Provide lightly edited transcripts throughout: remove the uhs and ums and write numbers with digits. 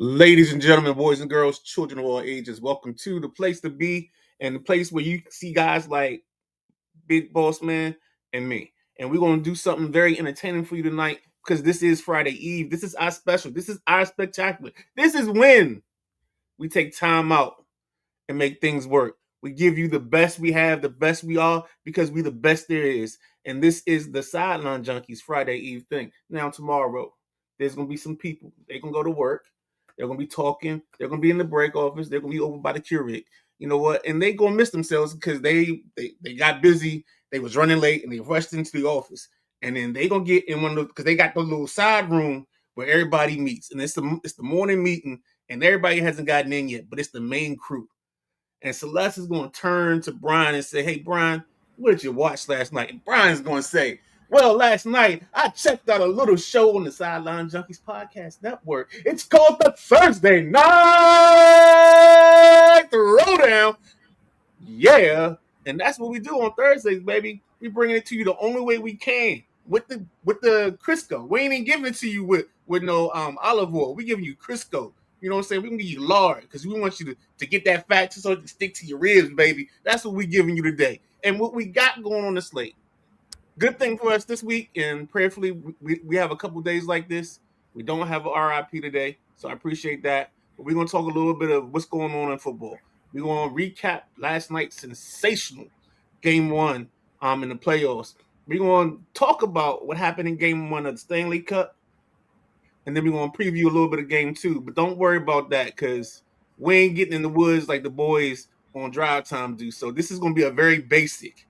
Ladies and gentlemen, boys and girls, children of all ages, welcome to the place to be and the place where you see guys like Big Boss Man and me. And we're going to do something very entertaining for you tonight because this is Friday Eve. This is our special. This is our spectacular. This is when we take time out and make things work. We give you the best we have, the best we are, because we the best there is. And this is the Sideline Junkies Friday Eve thing. Now, tomorrow, there's going to be some people. They're going to go to work. They're going to be talking. They're going to be in the break office. They're going to be over by the Keurig. You know what? And they going to miss themselves because they got busy. They was running late and they rushed into the office. And then they going to get in one of those, because they got the little side room where everybody meets. And it's the morning meeting and everybody hasn't gotten in yet, but it's the main crew. And Celeste is going to turn to Brian and say, "Hey, Brian, what did you watch last night?" And Brian's going to say, "Well, last night I checked out a little show on the Sideline Junkies Podcast Network. It's called the Thursday Night Throwdown." Yeah. And that's what we do on Thursdays, baby. We bringing it to you the only way we can with the Crisco. We ain't even giving it to you with no olive oil. We giving you Crisco. You know what I'm saying? We can give you lard because we want you to get that fat so it can stick to your ribs, baby. That's what we giving you today. And what we got going on the slate. Good thing for us this week, and prayerfully, we have a couple days like this. We don't have a RIP today, so I appreciate that. But we're going to talk a little bit of what's going on in football. We're going to recap last night's sensational Game 1 in the playoffs. We're going to talk about what happened in Game 1 of the Stanley Cup. And then we're going to preview a little bit of Game 2. But don't worry about that because we ain't getting in the woods like the boys on Drive Time do. So this is going to be a very basic.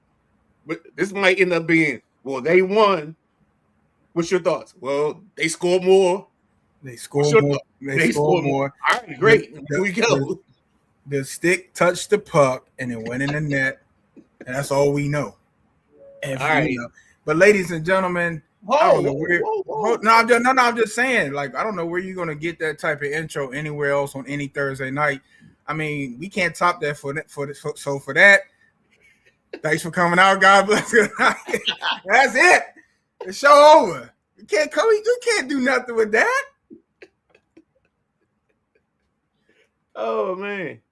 But this might end up being, well, they won. What's your thoughts? Well, they scored more. They scored more. They scored more. All right, great. Here we go. The stick touched the puck and it went in the net. And that's all we know. All right. But ladies and gentlemen, I don't know where. I'm just saying. Like, I don't know where you're gonna get that type of intro anywhere else on any Thursday night. I mean, we can't top that for that. Thanks for coming out. God bless you. That's it. The show over. You can't come. You can't do nothing with that. Oh man!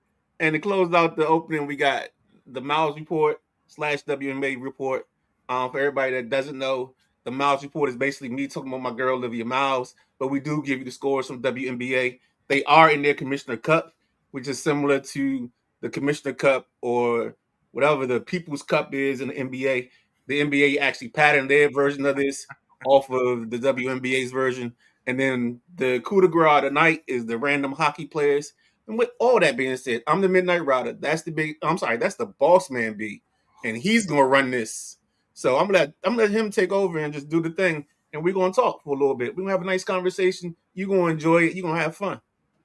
And to close out the opening, we got the Miles Report / WNBA Report. For everybody that doesn't know, the Miles Report is basically me talking about my girl Olivia Miles, but we do give you the scores from WNBA. They are in their Commissioner Cup, which is similar to the Commissioner Cup or whatever the People's Cup is in the NBA. The NBA actually patterned their version of this off of the WNBA's version. And then the coup de grace of the night is the random hockey players. And with all that being said, I'm the Midnight Rider. That's the Boss Man B. And he's gonna run this. So I'm gonna let him take over and just do the thing. And we're gonna talk for a little bit. We're gonna have a nice conversation. You're gonna enjoy it, you're gonna have fun.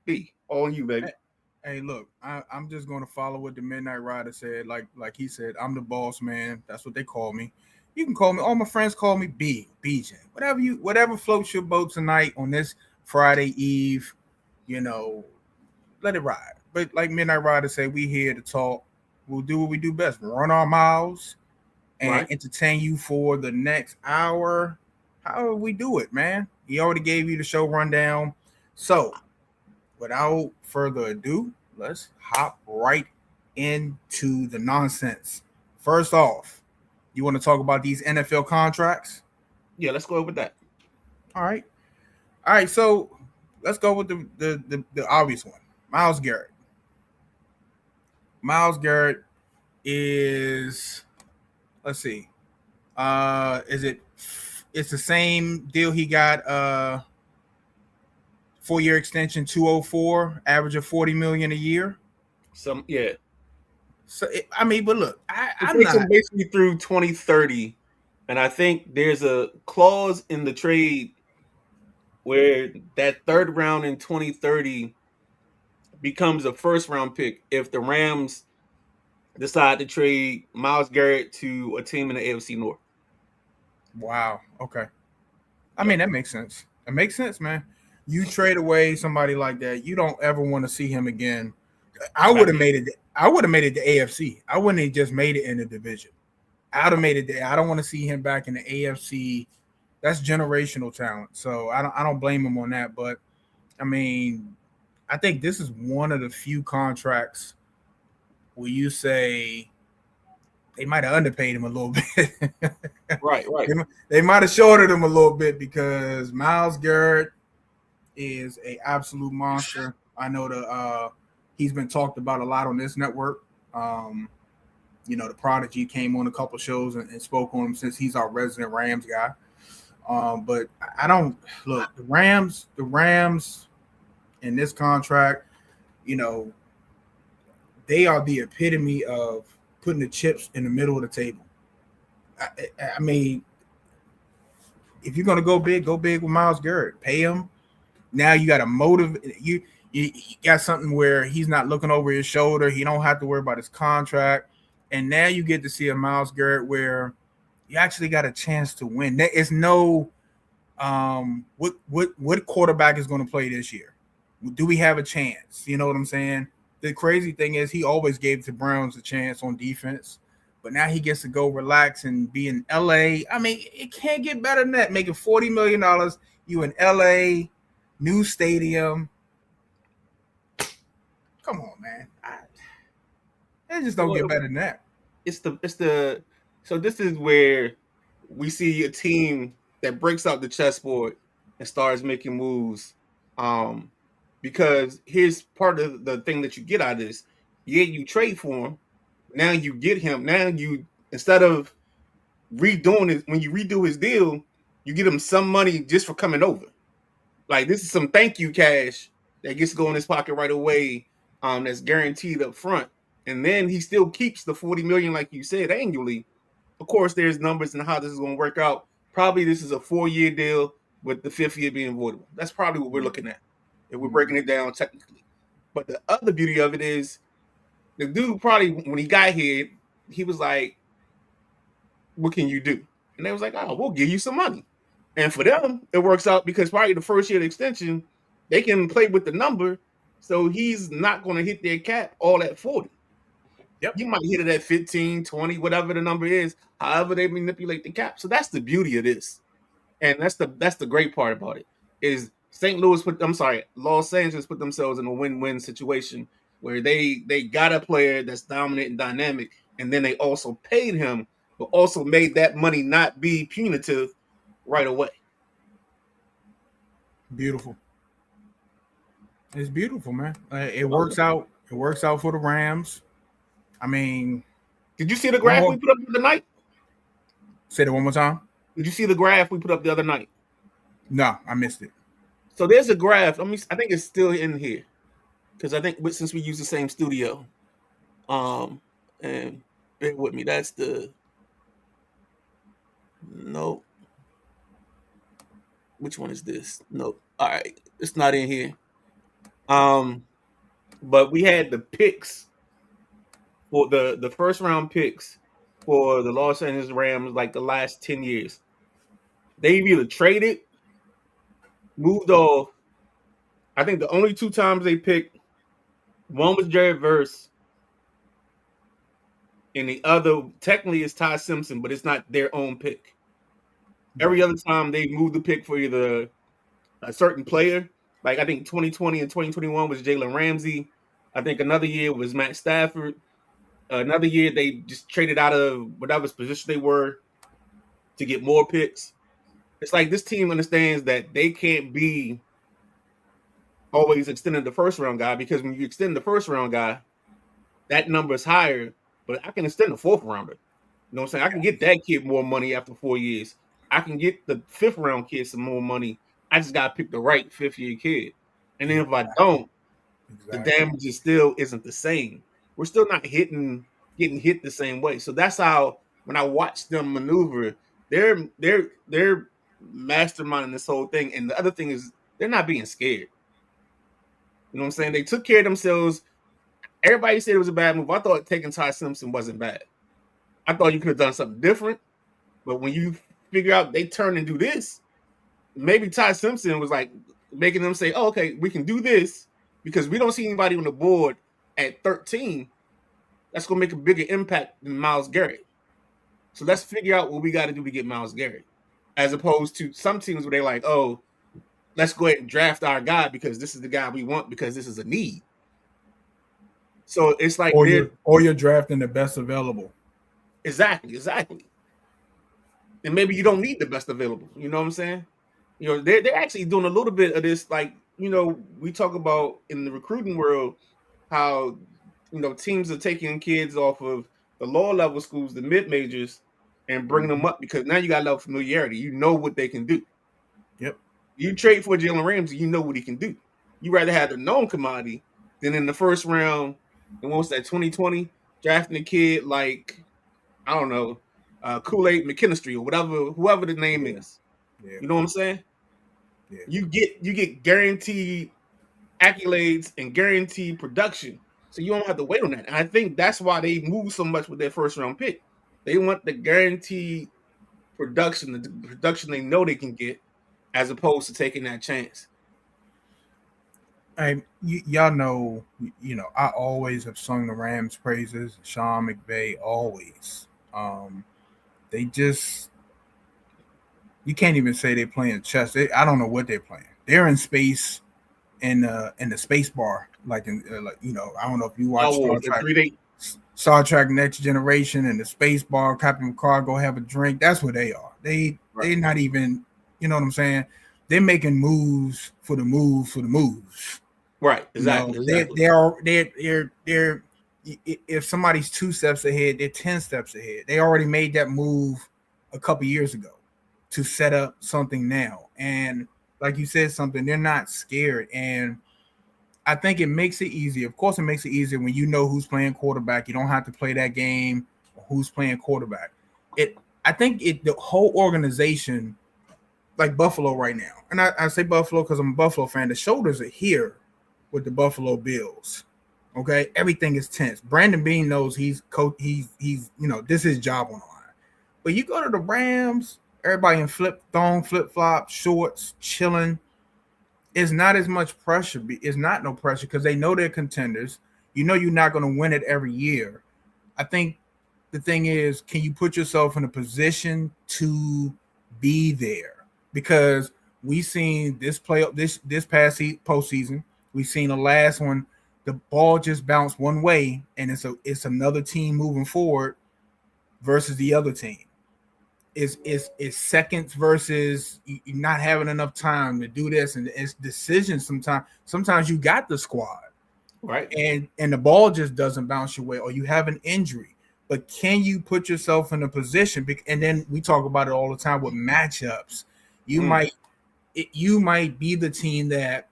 B, all you, baby. Hey, look, I'm just going to follow what the Midnight Rider said. Like he said, I'm the boss man. That's what they call me. You can call me. All my friends call me BJ. Whatever floats your boat tonight on this Friday Eve. You know, let it ride. But like Midnight Rider said, we here to talk. We'll do what we do best. Run our mouths and entertain you for the next hour. However we do it, man. He already gave you the show rundown. So, without further ado, let's hop right into the nonsense. First off, you want to talk about these NFL contracts? Yeah, let's go with that. All right. So let's go with the obvious one. Myles Garrett. Myles Garrett is, let's see. It's the same deal he got 4-year extension, 204, average of $40 million a year. So but look, I'm not basically through 2030, and I think there's a clause in the trade where that third round in 2030 becomes a first round pick if the Rams decide to trade Myles Garrett to a team in the AFC North. Wow. Okay. I mean, that makes sense. It makes sense, man. You trade away somebody like that, you don't ever want to see him again. I would have made it to AFC. I wouldn't have just made it in the division. I would have made it there. I don't want to see him back in the AFC. That's generational talent. So I don't blame him on that. But I mean, I think this is one of the few contracts where you say they might have underpaid him a little bit. Right, right. They might have shorted him a little bit because Myles Garrett is a absolute monster. I know he's been talked about a lot on this network. The Prodigy came on a couple shows and spoke on him since he's our resident Rams guy. But I don't look the Rams in this contract. They are the epitome of putting the chips in the middle of the table. I mean, if you're gonna go big with Myles Garrett. Pay him. Now you got a motive. You got something where he's not looking over his shoulder. He don't have to worry about his contract. And now you get to see a Myles Garrett where you actually got a chance to win. There is no what quarterback is going to play this year? Do we have a chance? You know what I'm saying? The crazy thing is he always gave the Browns a chance on defense, but now he gets to go relax and be in LA. I mean, it can't get better than that. Making $40 million, you in LA, new stadium. Come on, man. It just don't get better than that. So this is where we see a team that breaks out the chessboard and starts making moves. Because here's part of the thing that you get out of this. Yeah, you trade for him. Now you get him. Now you, instead of redoing it, when you redo his deal, you get him some money just for coming over. Like, this is some thank you cash that gets to go in his pocket right away. That's guaranteed up front. And then he still keeps the $40 million, like you said, annually. Of course, there's numbers and how this is going to work out. Probably this is a 4-year deal with the 5th year being voidable. That's probably what we're looking at if we're breaking it down technically. But the other beauty of it is the dude probably, when he got here, he was like, what can you do? And they was like, oh, we'll give you some money. And for them, it works out because probably the first year of the extension, they can play with the number. So he's not going to hit their cap all at 40. Yep. You might hit it at 15, 20, whatever the number is, however they manipulate the cap. So that's the beauty of this. And that's the great part about it is Los Angeles put themselves in a win-win situation where they got a player that's dominant and dynamic, and then they also paid him, but also made that money not be punitive right away. Beautiful. It's beautiful, man. It works out. It works out for the Rams. I mean, did you see the graph we put up the other night? Say it one more time. Did you see the graph we put up the other night? No, I missed it. So there's a graph. I think it's still in here because I think since we use the same studio, and bear with me. That's the nope. Which one is this? Nope. All right, it's not in here. But we had the picks for the first round picks for the Los Angeles Rams like the last 10 years. They've either traded, moved off. I think the only 2 times they picked, one was Jared Verse, and the other technically is Ty Simpson, but it's not their own pick. Every other time they moved the pick for either a certain player. Like I think 2020 and 2021 was Jalen Ramsey. I think another year was Matt Stafford. Another year they just traded out of whatever position they were to get more picks. It's like this team understands that they can't be always extending the first round guy because when you extend the first round guy, that number is higher. But I can extend the 4th rounder. You know what I'm saying? I can get that kid more money after 4 years. I can get the 5th round kid some more money. I just got to pick the right 5th year kid. And then if I don't, the damage still isn't the same. We're still not getting hit the same way. So that's how when I watch them maneuver, they're masterminding this whole thing. And the other thing is they're not being scared. You know what I'm saying? They took care of themselves. Everybody said it was a bad move. I thought taking Ty Simpson wasn't bad. I thought you could have done something different. But when you figure out they turn and do this, maybe Ty Simpson was like making them say, oh, okay, we can do this because we don't see anybody on the board at 13. That's going to make a bigger impact than Myles Garrett. So let's figure out what we got to do to get Myles Garrett. As opposed to some teams where they're like, oh, let's go ahead and draft our guy because this is the guy we want because this is a need. So it's like they're or you're drafting the best available. exactly. And maybe you don't need the best available. You know what I'm saying? You know, they're actually doing a little bit of this, like, you know, we talk about in the recruiting world how, you know, teams are taking kids off of the lower level schools, the mid majors, and bringing them up because now you got a level of familiarity. You know what they can do. Yep. You trade for Jalen Ramsey, you know what he can do. You rather have the known commodity than in the first round, and what was that, 2020, drafting a kid like, I don't know, Kool-Aid McKinstry or whatever, whoever the name is. Yeah. You know what I'm saying? Yeah. You get guaranteed accolades and guaranteed production, so you don't have to wait on that. And I think that's why they move so much with their first round pick. They want the guaranteed production, the production they know they can get, as opposed to taking that chance. Y'all know, you know, I always have sung the Rams' praises. Sean McVay always. They just, you can't even say they're playing chess. I don't know what they're playing. They're in space, in the space bar, like like, you know, I don't know if you watch Star Trek Next Generation and the space bar. Captain McCarr go have a drink. That's what they are. They're not even, you know what I'm saying? They're making moves for the moves. Right, exactly. You know, they're if somebody's 2 steps ahead, they're 10 steps ahead. They already made that move a couple years ago to set up something now. And like you said, something, they're not scared. And I think it makes it easier. Of course, it makes it easier when you know who's playing quarterback. You don't have to play that game or who's playing quarterback. I think the whole organization, like Buffalo right now, and I say Buffalo because I'm a Buffalo fan, the shoulders are here with the Buffalo Bills. Okay, everything is tense. Brandon Beane knows he's you know, this is his job on the line. But you go to the Rams, everybody in flip flop, shorts, chilling. It's not as much pressure. It's not no pressure because they know they're contenders. You know you're not going to win it every year. I think the thing is, can you put yourself in a position to be there? Because we've seen this past postseason. We've seen the last one. The ball just bounced one way, and it's another team moving forward versus the other team. It's seconds versus you not having enough time to do this, and it's decisions. Sometimes you got the squad, right, and the ball just doesn't bounce your way, or you have an injury. But can you put yourself in a position? And then we talk about it all the time with matchups. You might be the team that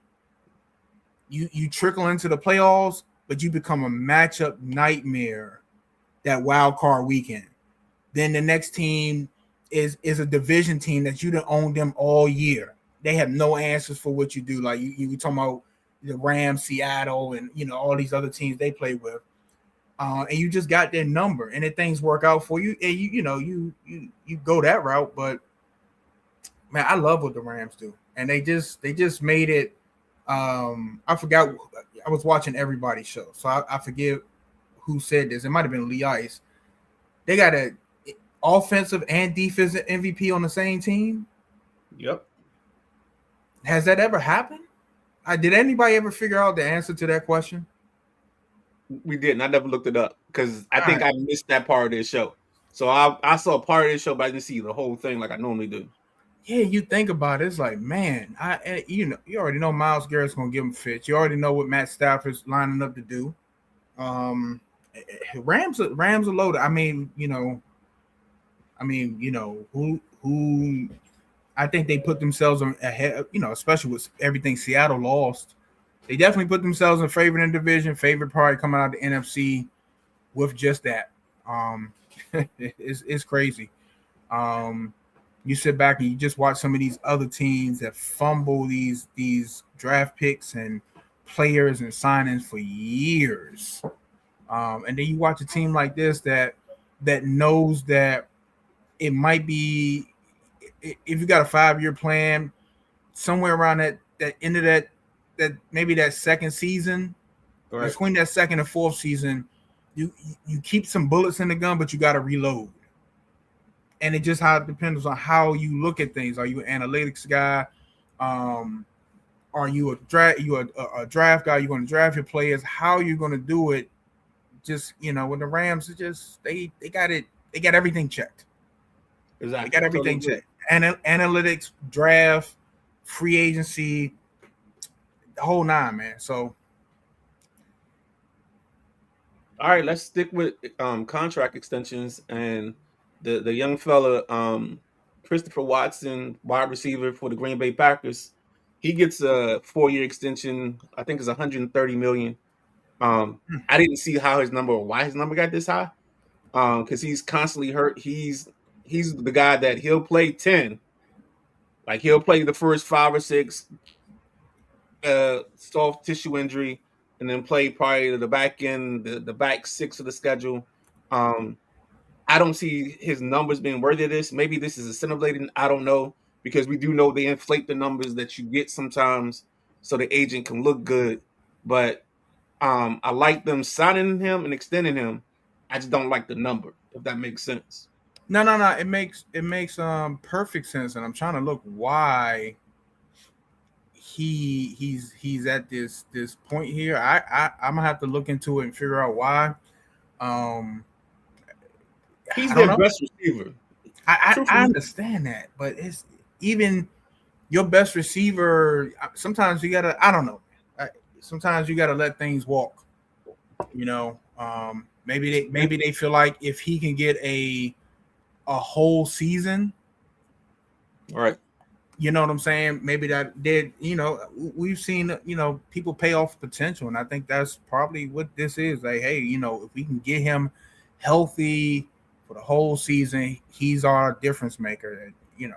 you trickle into the playoffs, but you become a matchup nightmare that wild card weekend. Then the next team is a division team that you done owned them all year. They have no answers for what you do. Like you talking about the Rams, Seattle, and you know all these other teams they play with, and you just got their number, and if things work out for you, and you go that route. But man, I love what the Rams do, and they just made it. I forgot. I was watching everybody's show, so I forget who said this. It might have been Lee Ice. They got a offensive and defensive MVP on the same team. Yep. Has that ever happened? Did anybody ever figure out the answer to that question? We didn't. I never looked it up because I think I missed that part of this show. So I saw part of this show, but I didn't see the whole thing like I normally do. Yeah, you think about it, it's like, man, you already know Myles Garrett's gonna give him fits. You already know what Matt Stafford's lining up to do. Rams are loaded. I mean, who I think they put themselves ahead, especially with everything Seattle lost. They definitely put themselves in favorite in the division, favorite probably coming out of the NFC with just that. It's crazy. You sit back and you just watch some of these other teams that fumble these draft picks and players and signings for years. And then you watch a team like this that knows that it might be, if you got a 5-year plan, somewhere around that end of that maybe that second season, right, between that second and fourth season, you keep some bullets in the gun, but you got to reload. And it just depends on how you look at things. Are you an analytics guy? are you a draft guy? You're going to draft your players. How are you going to do it? Just when the Rams are just they got it. They got everything checked. They Exactly. got Totally everything agree. checked. Analytics, draft, free agency, the whole nine, man. So All right, let's stick with contract extensions and the young fella Christopher Watson, wide receiver for the Green Bay Packers. He gets a 4-year extension. I think it's 130 million. I didn't see how his number or why his number got this high. Because he's constantly hurt. He's the guy that he'll play 10. Like he'll play the first 5 or 6 soft tissue injury, and then play probably the back end, the back 6 of the schedule. Um, I don't see his numbers being worthy of this. Maybe this is assimilating. I don't know, because we do know they inflate the numbers that you get sometimes so the agent can look good. But I like them signing him and extending him. I just don't like the number, if that makes sense. no. It makes perfect sense, and I'm trying to look why he's at this point here. I'm gonna have to look into it and figure out why. Um, He's I don't their know. best receiver. I Truthfully, understand that, but it's even your best receiver. Sometimes you gotta. I don't know. Sometimes you gotta let things walk. Maybe they feel like if he can get a whole season, all right. you know what I'm saying? Maybe that did. We've seen people pay off potential, and I think that's probably what this is. Like, hey, if we can get him healthy for the whole season, he's our difference maker. And,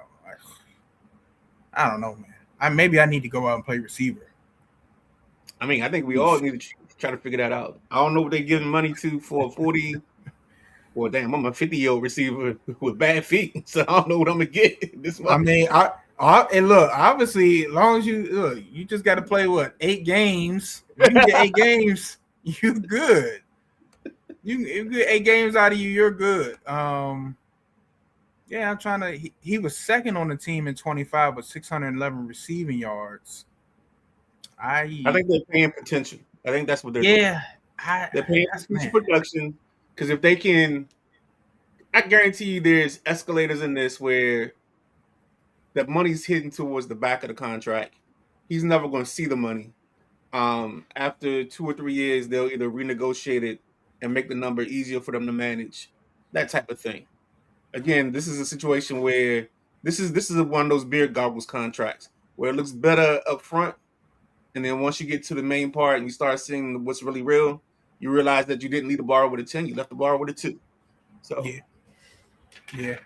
I don't know, man. Maybe I need to go out and play receiver. I mean, I think we all need to try to figure that out. I don't know what they're giving money to for a 40. Well, damn, I'm a 50-year-old receiver with bad feet, so I don't know what I'm gonna get this I much. mean, and look, obviously, as long as you just got to play 8 games. If you can get 8 games, you good. You get 8 games out of you, you're good. Yeah, I'm trying to. He was second on the team in 25 with 611 receiving yards. I think they're paying potential. I think that's what they're doing. Yeah, I They're paying that's for future man. production, because if they can, I guarantee you, there's escalators in this where that money's hidden towards the back of the contract. He's never going to see the money. After 2 or 3 years, they'll either renegotiate it and make the number easier for them to manage, that type of thing. Again, this is a situation where this is one of those beer goggles contracts where it looks better up front, and then once you get to the main part and you start seeing what's really real, you realize that you didn't leave the bar with a 10, you left the bar with a 2. So Yeah, yeah,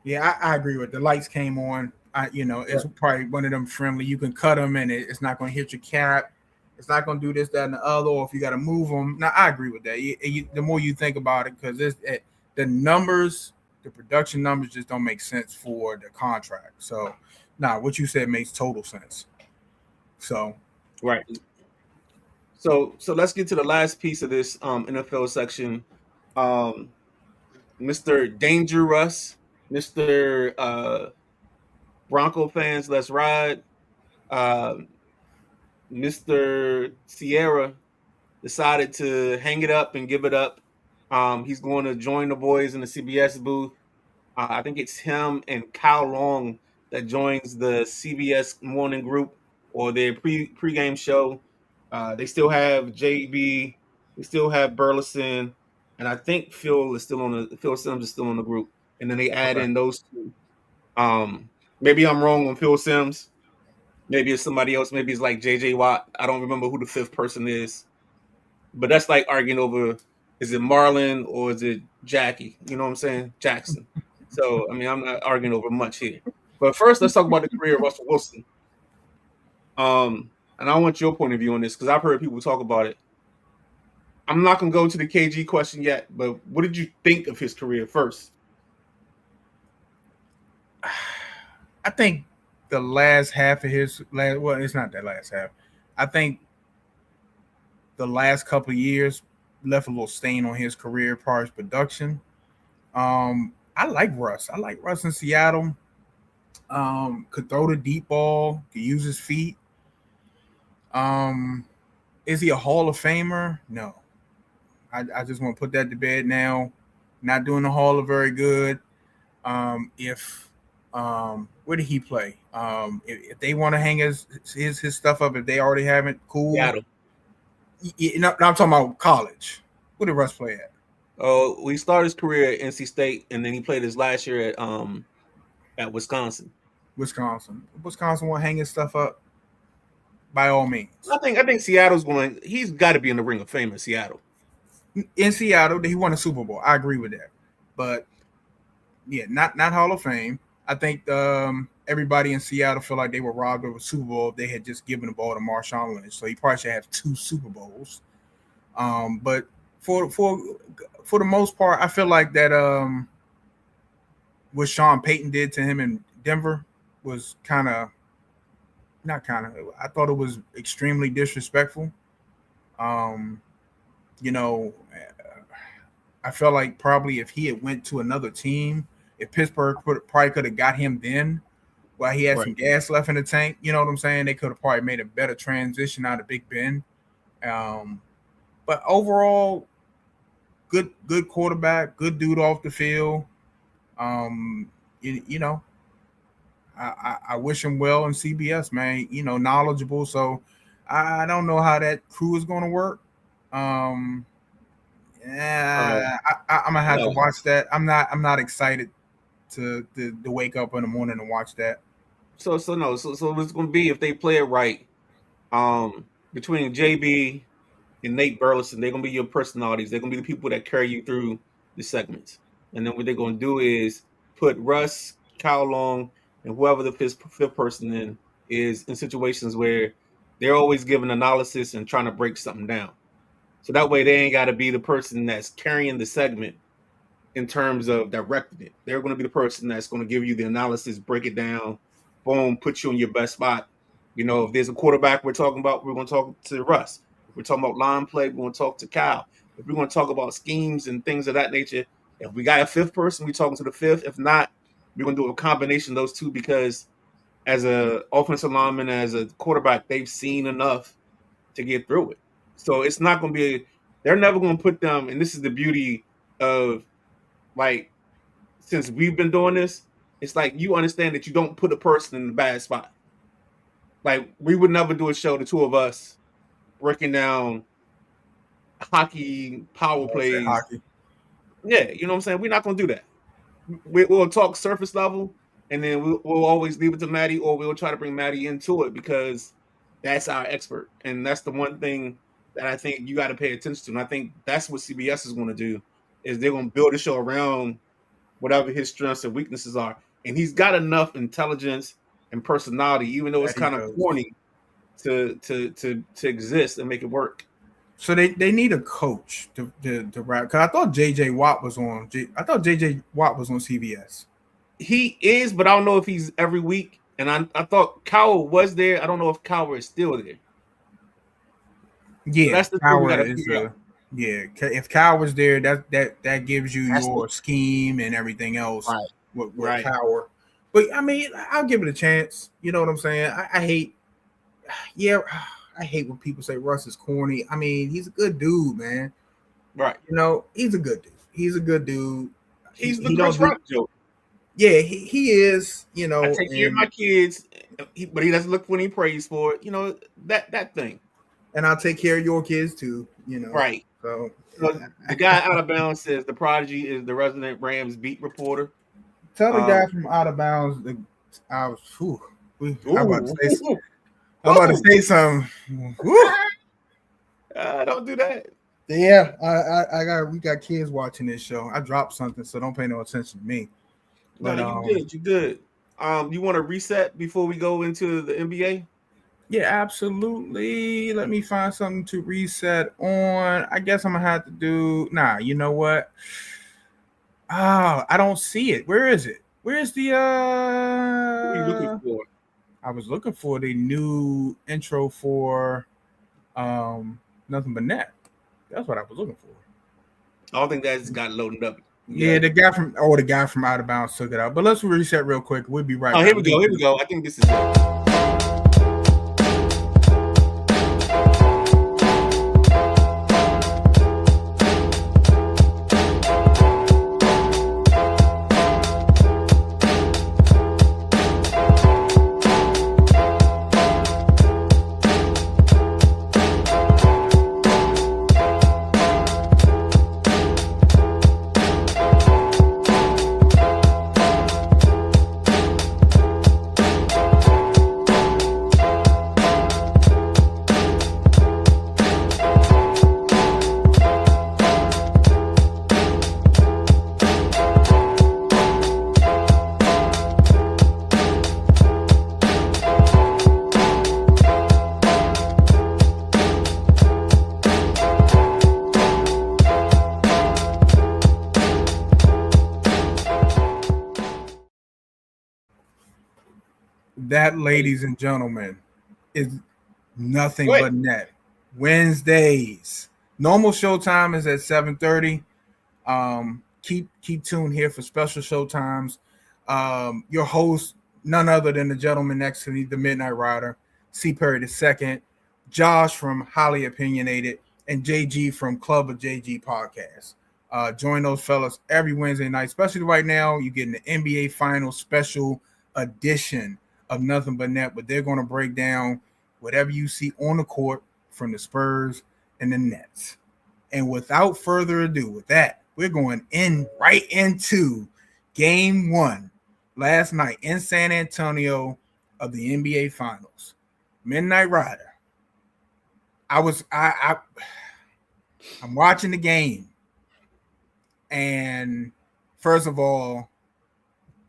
yeah. I agree with the lights came on. It's right. probably one of them friendly. You can cut them, and it's not going to hit your cap. It's not going to do this, that, and the other. Or if you got to move them, now I agree with that. The more you think about it, because the numbers, the production numbers, just don't make sense for the contract. So, what you said makes total sense. So, Right. So let's get to the last piece of this NFL section. Um, Mr. Dangerous, Mr. Bronco fans, let's ride. Uh, Mr. Sierra decided to hang it up and give it up. He's going to join the boys in the CBS booth. I think it's him and Kyle Long that joins the CBS morning group or their pregame show. They still have JB, they still have Burleson, and I think Phil Sims is still on the group. And then they add okay. in those two. Maybe I'm wrong on Phil Sims. Maybe it's somebody else. Maybe it's like JJ Watt. I don't remember who the fifth person is. But that's like arguing over, is it Marlon or is it Jackie? You know what I'm saying? Jackson. So I mean, I'm not arguing over much here. But first, let's talk about the career of Russell Wilson. And I want your point of view on this because I've heard people talk about it. I'm not gonna go to the KG question yet, but what did you think of his career first? I think the last half of well, it's not that last half. I think the last couple of years left a little stain on his career as far as production. I like Russ. I like Russ in Seattle. Could throw the deep ball, could use his feet. Is he a Hall of Famer? No. I just want to put that to bed now. Not doing the Hall of very good. If where did he play? If they want to hang his stuff up, if they already haven't, cool. Seattle. No, I'm talking about college. Where did Russ play at? Oh, he started his career at NC State, and then he played his last year at Wisconsin. Wisconsin want to hang his stuff up. By all means, I think Seattle's going. He's got to be in the Ring of Fame in Seattle. In Seattle, he won a Super Bowl. I agree with that, but yeah, not Hall of Fame. I think everybody in Seattle feel like they were robbed of a Super Bowl if they had just given the ball to Marshawn Lynch. So he probably should have 2 Super Bowls. But for the most part, I feel like that what Sean Payton did to him in Denver was I thought it was extremely disrespectful. You know, I felt like probably if he had went to another team, if Pittsburgh probably could have got him then while he had some gas left in the tank, you know what I'm saying? They could have probably made a better transition out of Big Ben. But overall, good quarterback, good dude off the field. You know, I wish him well in CBS, man. You know, knowledgeable. So I don't know how that crew is going to work. I'm gonna have to watch that. I'm not excited to wake up in the morning and watch that. So it's going to be, if they play it right, between JB and Nate Burleson, they're going to be your personalities. They're going to be the people that carry you through the segments. And then what they're going to do is put Russ, Kyle Long, and whoever the fifth person is in situations where they're always giving analysis and trying to break something down. So that way they ain't got to be the person that's carrying the segment in terms of directing it. They're going to be the person that's going to give you the analysis, break it down, boom, put you in your best spot. You know, if there's a quarterback we're talking about, we're going to talk to Russ. If we're talking about line play, we're going to talk to Kyle. If we're going to talk about schemes and things of that nature, if we got a fifth person, we're talking to the fifth. If not, we're going to do a combination of those two, because as an offensive lineman, as a quarterback, they've seen enough to get through it. So it's not going to be they're never going to put them, and this is the beauty of, like, since we've been doing this, it's like you understand that you don't put a person in the bad spot. Like, we would never do a show, the two of us, breaking down hockey power plays. Hockey. Yeah, you know what I'm saying? We're not going to do that. We'll talk surface level, and then we'll always leave it to Maddie, or we'll try to bring Maddie into it, because that's our expert. And that's the one thing that I think you got to pay attention to. And I think that's what CBS is going to do, is they're going to build a show around whatever his strengths and weaknesses are. And he's got enough intelligence and personality, even though it's kind of corny, to exist and make it work. So they need a coach to rap. Because I thought JJ Watt was on. JJ Watt was on CBS. He is, but I don't know if he's every week. And I thought Cowher was there. I don't know if Cowher is still there. Yeah, so that's the thing we got to figure out. Yeah, if Cowher's there, that gives you your scheme and everything else. Right. With Cowher. But I mean, I'll give it a chance. You know what I'm saying? I hate when people say Russ is corny. I mean, he's a good dude, man. Right. You know, he's a good dude. He's the Chris Rock joke. Yeah, he is. You know, I take care of my kids, but he doesn't look when he prays for it. You know, that thing. And I'll take care of your kids too. You know, right. So the guy out of bounds says the prodigy is the resident Rams beat reporter. Tell the guy from Out of Bounds. I'm about to say something. Don't do that. Yeah, we got kids watching this show. I dropped something, so don't pay no attention to me. But you're good. You want to reset before we go into the NBA? Yeah, absolutely. Let me find something to reset on. I guess I'm gonna have to do. Nah, you know what? I don't see it. Where is it? Where's the? What are you looking for? I was looking for the new intro for Nothing But Net. That's what I was looking for. I don't think that's got loaded up. Yeah, the guy from Out of Bounds took it out. But let's reset real quick. We'll be right back. Here we go. I think this is it. That, ladies and gentlemen, is nothing What? but net. Wednesdays. Normal showtime is at 7:30. Keep tuned here for special showtimes. Your host, none other than the gentleman next to me, the Midnight Rider, C. Perry II, Josh from Highly Opinionated, and JG from Club of JG Podcast. Join those fellas every Wednesday night, especially right now. You're getting the NBA Finals special edition of Nothing But Net, but they're going to break down whatever you see on the court from the Spurs and the Nets. And without further ado, with that, we're going right into game one last night in San Antonio of the NBA Finals. Midnight Rider. I'm watching the game, and first of all,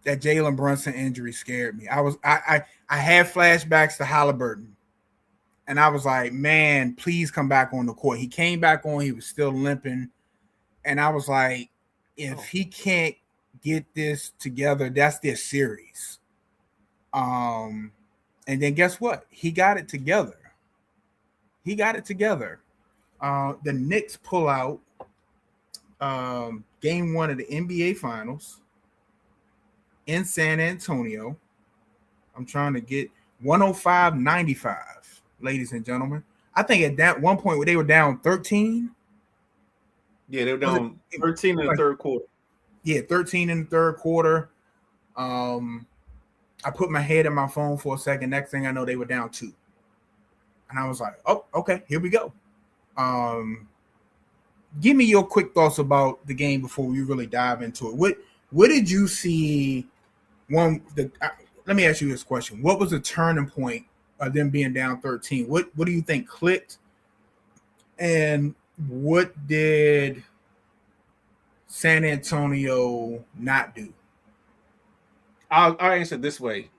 that Jalen Brunson injury scared me. I had flashbacks to Halliburton, and I was like, man, please come back on the court. He came back on, he was still limping, and I was like, if he can't get this together, that's their series. And then guess what? He got it together. The Knicks pull out game one of the NBA Finals in San Antonio. I'm trying to get 105-95, ladies and gentlemen. I think at that one point where they were down 13. Yeah, they were down 13 in the third quarter. Yeah, 13 in the third quarter. I put my head in my phone for a second. Next thing I know, they were down 2. And I was like, oh, okay, here we go. Give me your quick thoughts about the game before we really dive into it. What did you see? Let me ask you this question. What was the turning point of them being down 13? What do you think clicked? And what did San Antonio not do? I'll answer this way.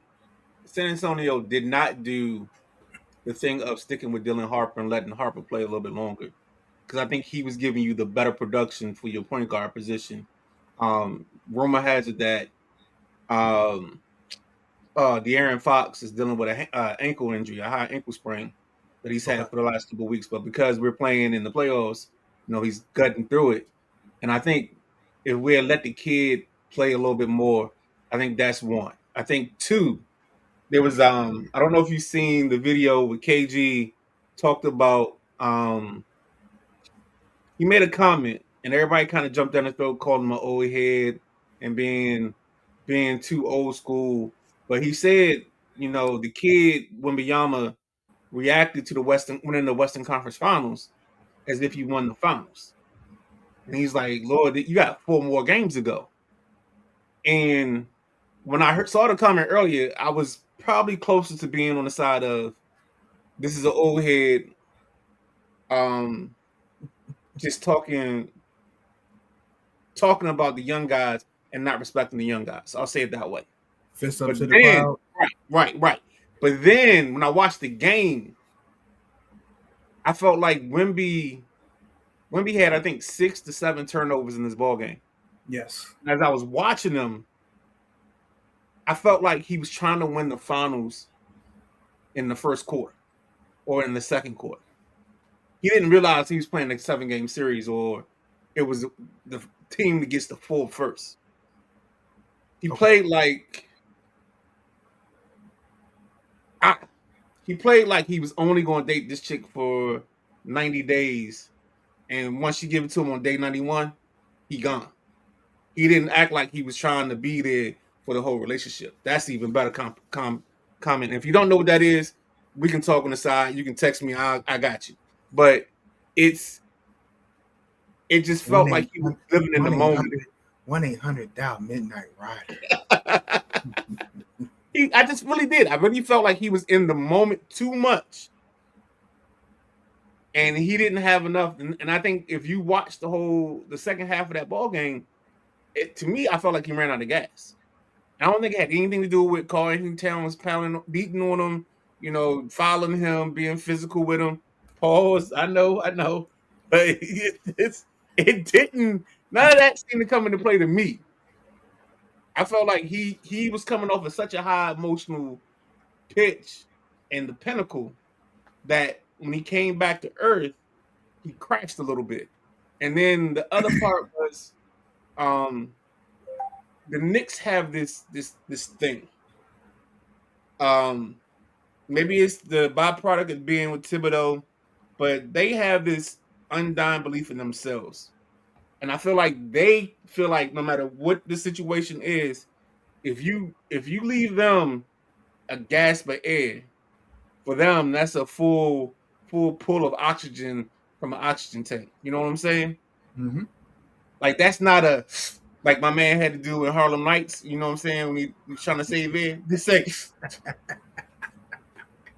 San Antonio did not do the thing of sticking with Dylan Harper and letting Harper play a little bit longer, because I think he was giving you the better production for your point guard position. Rumor has it that De'Aaron Fox is dealing with a ankle injury, a high ankle sprain that he's had for the last couple of weeks. But because we're playing in the playoffs, he's gutting through it. And I think if we had let the kid play a little bit more, I think that's one. I think two, there was I don't know if you've seen the video with KG talked about he made a comment and everybody kind of jumped down his throat, called him an old head and being too old school. But he said, the kid Wembanyama reacted to winning the Western Conference Finals as if he won the finals. And he's like, Lord, you got 4 more games to go. And when I saw the comment earlier, I was probably closer to being on the side of this is an old head just talking about the young guys and not respecting the young guys. I'll say it that way. Fist up to the crowd. Right. But then when I watched the game, I felt like Wemby had, I think, 6 to 7 turnovers in this ball game. Yes. And as I was watching him, I felt like he was trying to win the finals in the first quarter or in the second quarter. He didn't realize he was playing a 7-game series, or it was the team that gets the full first. He played like he was only going to date this chick for 90 days, and once you give it to him on day 91, he gone. He didn't act like he was trying to be there for the whole relationship. That's even better comment. If you don't know what that is, we can talk on the side. You can text me. I got you. But it just felt like he was living in the moment. 1-800-DIAL Midnight Rider. I just really did. I really felt like he was in the moment too much. And he didn't have enough. And I think if you watch the second half of that ball game, to me, I felt like he ran out of gas. I don't think it had anything to do with Karl Anthony Towns beating on him, following him, being physical with him. Pause. I know. But it didn't. None of that seemed to come into play to me. I felt like he was coming off of such a high emotional pitch and the pinnacle that when he came back to earth, he crashed a little bit. And then the other part was the Knicks have this thing. Maybe it's the byproduct of being with Thibodeau, but they have this undying belief in themselves. And I feel like they feel like no matter what the situation is, if you leave them a gasp of air, for them that's a full pull of oxygen from an oxygen tank. You know what I'm saying? Mm-hmm. Like that's not a like my man had to do in Harlem Nights. You know what I'm saying? When he was trying to save air, this ain't. You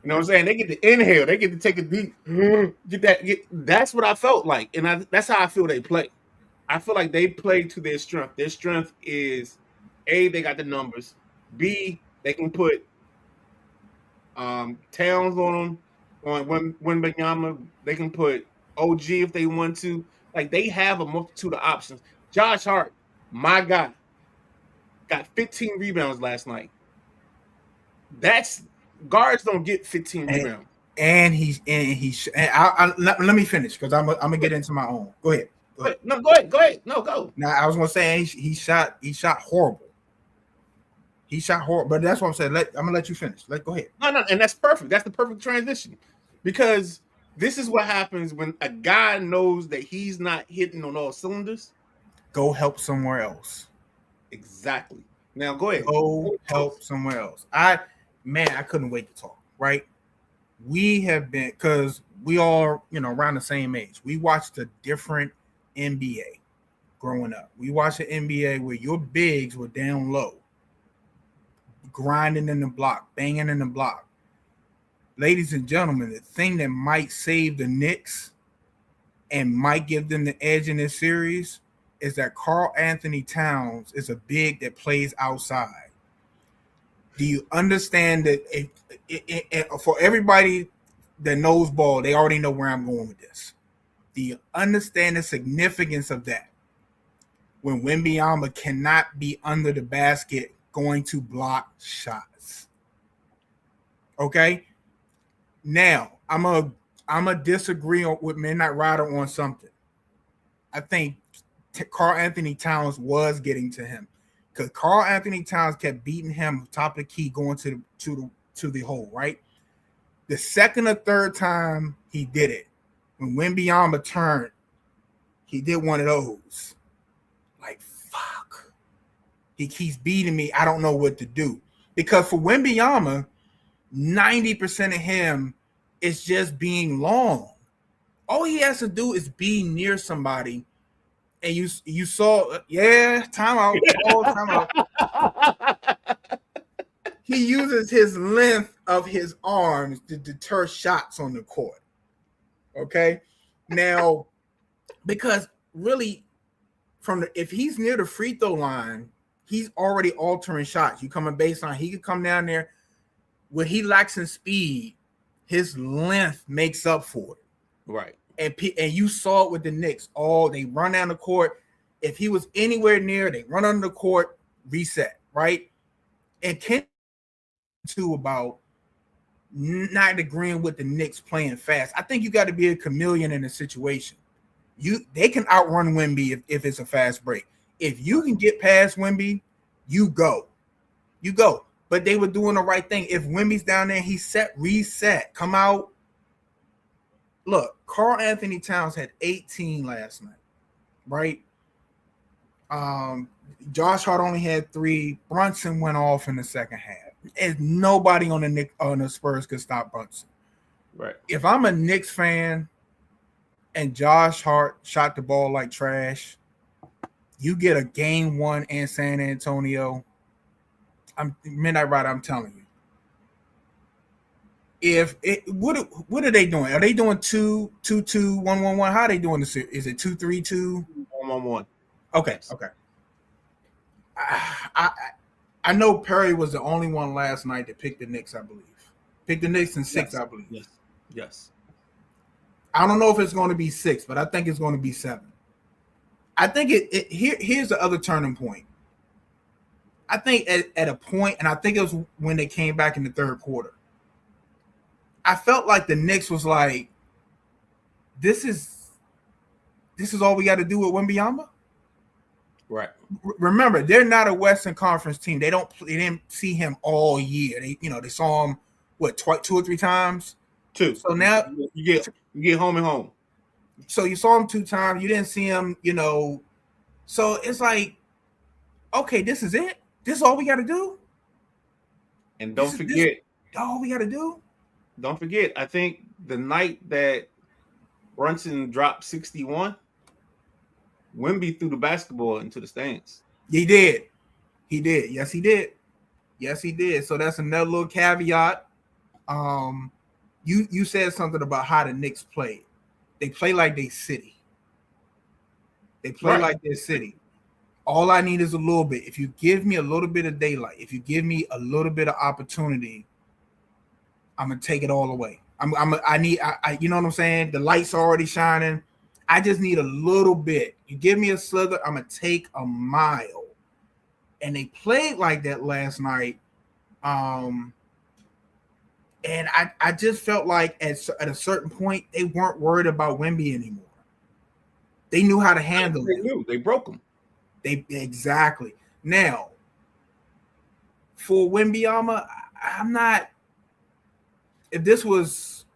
know what I'm saying? They get to inhale. They get to take a deep. That's what I felt like, and that's how I feel they play. I feel like they play to their strength. Their strength is A, they got the numbers. B, they can put Towns on them. On Wembanyama, they can put OG if they want to. Like they have a multitude of options. Josh Hart, my guy, got 15 rebounds last night. That's guards don't get 15 rebounds. And let me finish because I'm gonna get into my own. Go ahead. No, go ahead. No, go. Now I was gonna say he shot horrible. He shot horrible, but that's what I'm saying. I'm gonna let you finish. Go ahead. No, and that's perfect. That's the perfect transition because this is what happens when a guy knows that he's not hitting on all cylinders. Go help somewhere else. Exactly. Now go ahead. Go help somewhere else. I couldn't wait to talk. Right? We have been because we all around the same age. We watched a different NBA growing up. We watched an NBA where your bigs were down low, grinding in the block, banging in the block. Ladies and gentlemen, the thing that might save the Knicks and might give them the edge in this series is that Karl Anthony Towns is a big that plays outside. Do you understand that for everybody that knows ball, they already know where I'm going with this. Do you understand the significance of that? When Wembanyama cannot be under the basket going to block shots. Okay? Now, I'm a disagree with Midnight Rider on something. I think Karl Anthony Towns was getting to him because Karl Anthony Towns kept beating him top of the key going to the hole, right? The second or third time he did it, when Wembanyama turned, he did one of those. Like, fuck. He keeps beating me. I don't know what to do. Because for Wembanyama, 90% of him is just being long. All he has to do is be near somebody. And you saw, timeout. Oh, timeout. He uses his length of his arms to deter shots on the court. Okay? Now, because really, if he's near the free throw line, he's already altering shots. You come in baseline, he could come down there. What he lacks in speed, his length makes up for it. Right. And you saw it with the Knicks. They run down the court. If he was anywhere near, they run under the court, reset, right? And Ken too about not agreeing with the Knicks playing fast. I think you got to be a chameleon in a situation. They can outrun Wemby if it's a fast break. If you can get past Wemby, you go. But they were doing the right thing. If Wemby's down there, he reset, come out. Look, Karl Anthony Towns had 18 last night, right? Josh Hart only had 3. Brunson went off in the second half. And nobody on the Spurs could stop Brunson. Right. If I'm a Knicks fan and Josh Hart shot the ball like trash, you get a game 1 in San Antonio. Midnight Rider, I'm telling you. What are they doing? Are they doing 2-2-1-1-1? How are they doing this? Is it 2-3-2? 1-1-1. Okay. I know Perry was the only one last night that picked the Knicks, I believe. Picked the Knicks in 6, I believe. Yes. I don't know if it's going to be 6, but I think it's going to be 7. I think here's the other turning point. I think at a point, and I think it was when they came back in the third quarter, I felt like the Knicks was like, this is all we got to do with Wembanyama. Right. Remember, they're not a Western Conference team. They didn't see him all year. They saw him what, 2 or 3 times. Two. So now you get home and home. So you saw him 2 times. You didn't see him. So it's like, okay, this is it. This is all we got to do. And don't forget, all we got to do. Don't forget, I think the night that Brunson dropped 61, Wemby threw the basketball into the stands. He did. Yes, he did. So that's another little caveat. You said something about how the Knicks play. They play like they city. They play like their city. All I need is a little bit. If you give me a little bit of daylight, if you give me a little bit of opportunity, I'm gonna take it all away. I need you know what I'm saying? The light's already shining. I just need a little bit. You give me a slither, I'm gonna take a mile. And they played like that last night. And I just felt like at a certain point they weren't worried about Wemby anymore. They knew how to handle it. They broke him. Exactly. Now, for Wembanyama, I'm not. If this was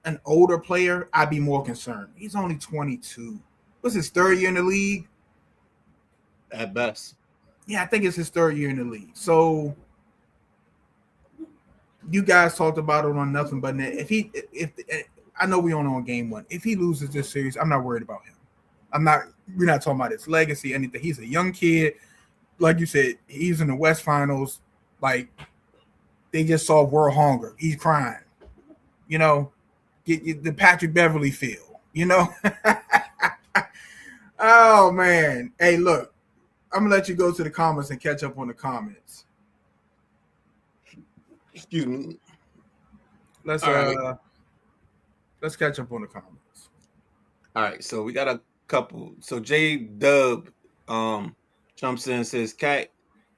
an older player, I'd be more concerned. He's only 22. What's his 3rd year in the league? At best. Yeah, I think it's his 3rd year in the league. So you guys talked about it on Nothing But Net. If I know we only on game 1. If he loses this series, I'm not worried about him. We're not talking about his legacy, anything. He's a young kid. Like you said, he's in the West Finals. Like, they just saw World Hunger. He's crying. Get the Patrick Beverly feel, Oh, man. Hey, look, I'm going to let you go to the comments and catch up on the comments. Excuse me. Let's catch up on the comments. All right, so we got a couple. So J Dub jumps in and says Cat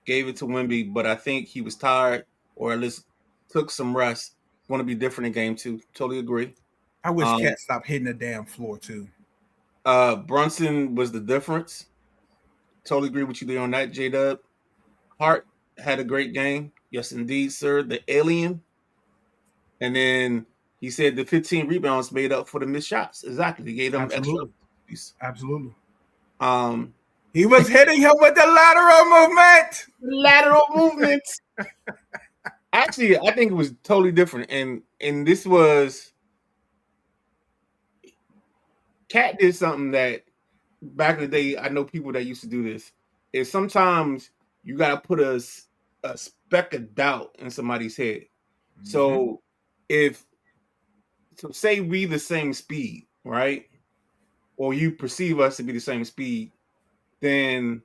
gave it to Wemby, but I think he was tired or at least took some rest. Want to be different in game 2. Totally agree. I wish Cat stopped hitting the damn floor too. Brunson was the difference. Totally agree with you there on that, J Dub. Hart had a great game. Yes, indeed, sir. The alien. And then he said the 15 rebounds made up for the missed shots. Exactly. He gave them extra. Absolutely. He was hitting him with the lateral movement. Actually, I think it was totally different. And this was Cat did something that back in the day, I know people that used to do this, is sometimes you got to put a speck of doubt in somebody's head. Mm-hmm. So say we the same speed, right? Or you perceive us to be the same speed, then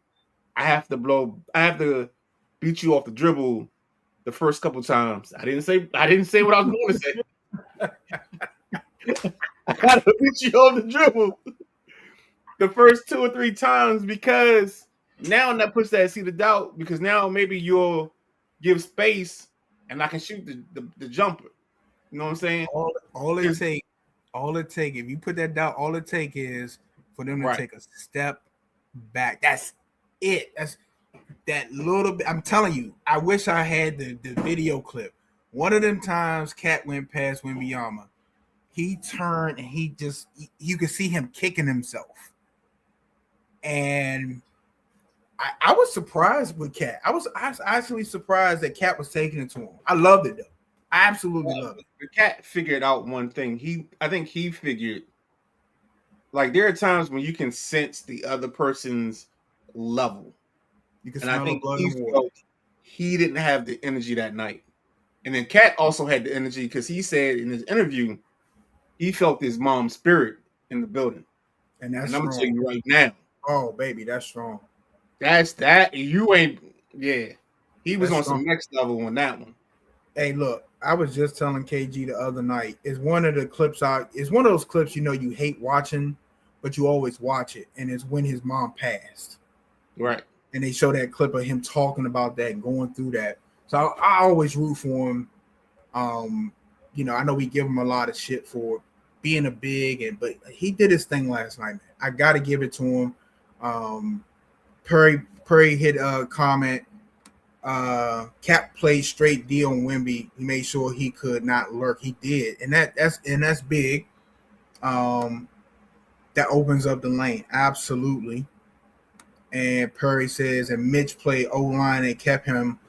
I have to beat you off the dribble the first couple times. I didn't say what I was going to say. I gotta beat you off the dribble the first 2 or 3 times because now that puts that seed of doubt because now maybe you'll give space and I can shoot the jumper. You know what I'm saying? All it take if you put that doubt, all it take is for them to take a step back. That's it. That's that little bit. I'm telling you, I wish I had the video clip. One of them times Cat went past Wembanyama. He turned and you could see him kicking himself. And I was surprised with Cat. I was actually surprised that Cat was taking it to him. I loved it though. I absolutely love it. The Cat figured out one thing. I think he figured, like there are times when you can sense the other person's level. You can smell the blood in the water. He didn't have the energy that night. And then Cat also had the energy because he said in his interview, he felt his mom's spirit in the building. And I'm going to tell you right now. Oh, baby, that's strong. That's that. You ain't, yeah. He was on some next level on that one. Hey, look, I was just telling KG the other night. It's one of the clips it's one of those clips you hate watching, but you always watch it. And it's when his mom passed. Right. And they show that clip of him talking about that, going through that. So I always root for him. I know we give him a lot of shit for being a big, but he did his thing last night, man. I got to give it to him. Perry hit a comment. Cap played straight D on Wemby. He made sure he could not lurk. He did, and that's big. That opens up the lane, absolutely. And Perry says, and Mitch played O line and kept him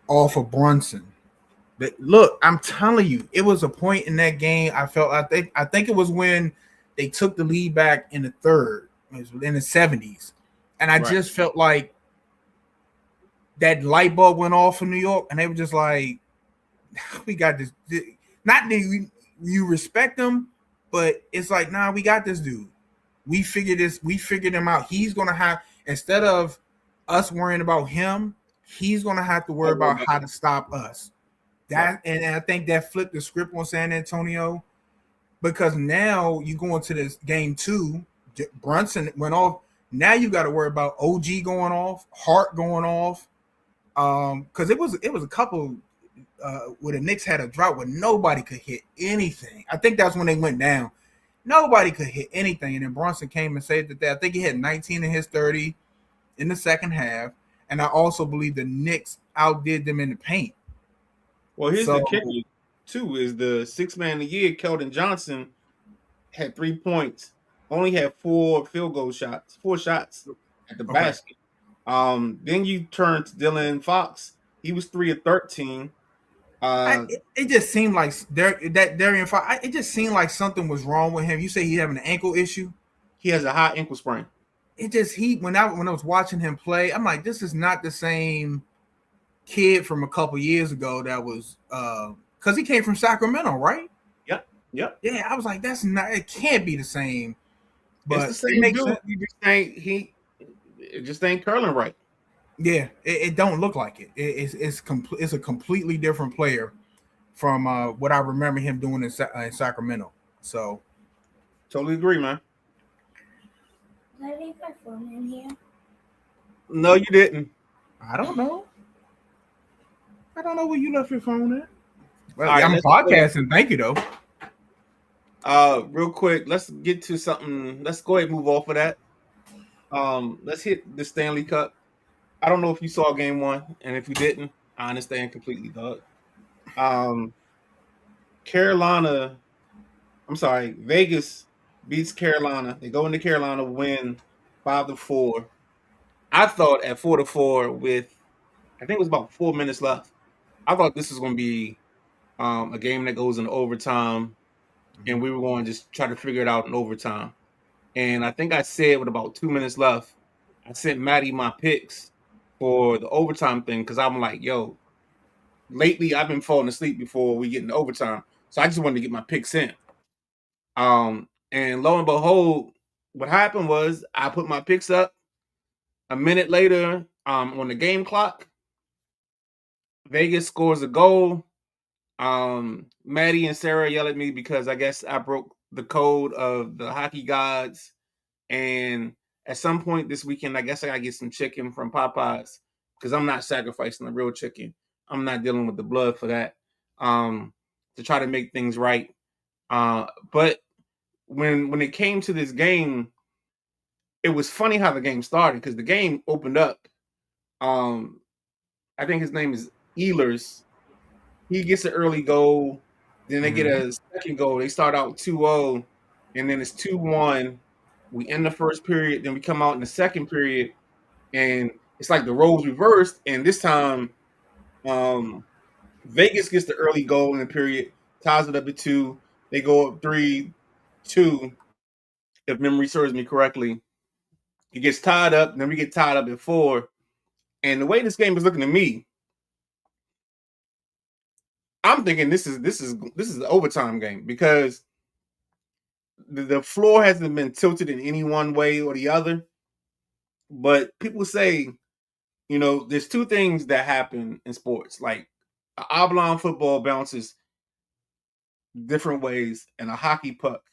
off of Brunson. But look, I'm telling you, it was a point in that game. I think it was when they took the lead back in the third. It was in the 70s, and I just felt like that light bulb went off in New York, and they were just like, "We got this." Not that you respect them, but it's like, nah, we got this dude. We figured him out. He's gonna have, instead of us worrying about him, he's gonna have to worry about how to stop us. And I think that flipped the script on San Antonio, because now you go into this game 2, Brunson went off. Now you got to worry about OG going off, Hart going off, because it was a couple where the Knicks had a drought where nobody could hit anything. I think that's when they went down. Nobody could hit anything, and then Brunson came and saved it. I think he had 19 in his 30 in the second half, and I also believe the Knicks outdid them in the paint. Well, here's the kicker, too, is the 6th man of the year, Keldon Johnson, had 3 points, only had 4 4 shots at the basket. Then you turn to Dylan Fox. He was 3 of 13. It just seemed like Darian Fox. It just seemed like something was wrong with him. You say he's having an ankle issue. He has a high ankle sprain. When I was watching him play, I'm like, this is not the same kid from a couple years ago that was because he came from Sacramento, right? Yep. Yeah, I was like, it can't be the same. But it's the same dude. It just ain't curling right. Yeah, it don't look like it. It's a completely different player from what I remember him doing in Sacramento. So, totally agree, man. Did I leave my phone in here? No, you didn't. I don't know where you left your phone at. Well, right, I'm podcasting. Thank you, though. Real quick, let's get to something. Let's go ahead and move off of that. Let's hit the Stanley Cup. I don't know if you saw game 1, and if you didn't, I understand completely, dog. Vegas beats Carolina. They go into Carolina, win 5-4. I thought at 4-4 with, I think it was about 4 minutes left, I thought this was going to be a game that goes in overtime, and we were going to just try to figure it out in overtime. And I think I said with about 2 minutes left, I sent Maddie my picks for the overtime thing, because I'm like, yo, lately I've been falling asleep before we get into overtime. So I just wanted to get my picks in. And lo and behold, what happened was I put my picks up. A minute later, on the game clock, Vegas scores a goal. Maddie and Sarah yell at me because I guess I broke the code of the hockey gods. And at some point this weekend, I guess I gotta get some chicken from Popeyes, because I'm not sacrificing the real chicken. I'm not dealing with the blood for that. To try to make things right. But when it came to this game, it was funny how the game started, because the game opened up. I think his name is Ehlers. He gets an early goal. Then they get a second goal. They start out 2-0, and then it's 2-1. We end the first period. Then we come out in the second period, and it's like the roles reversed. And this time, Vegas gets the early goal in the period, ties it up at 2. They go up 3-2, if memory serves me correctly. It gets tied up, and then we get tied up at 4. And the way this game is looking to me, I'm thinking this is an overtime game, because the floor hasn't been tilted in any one way or the other. But people say, there's 2 things that happen in sports. Like, an oblong football bounces different ways, and a hockey puck,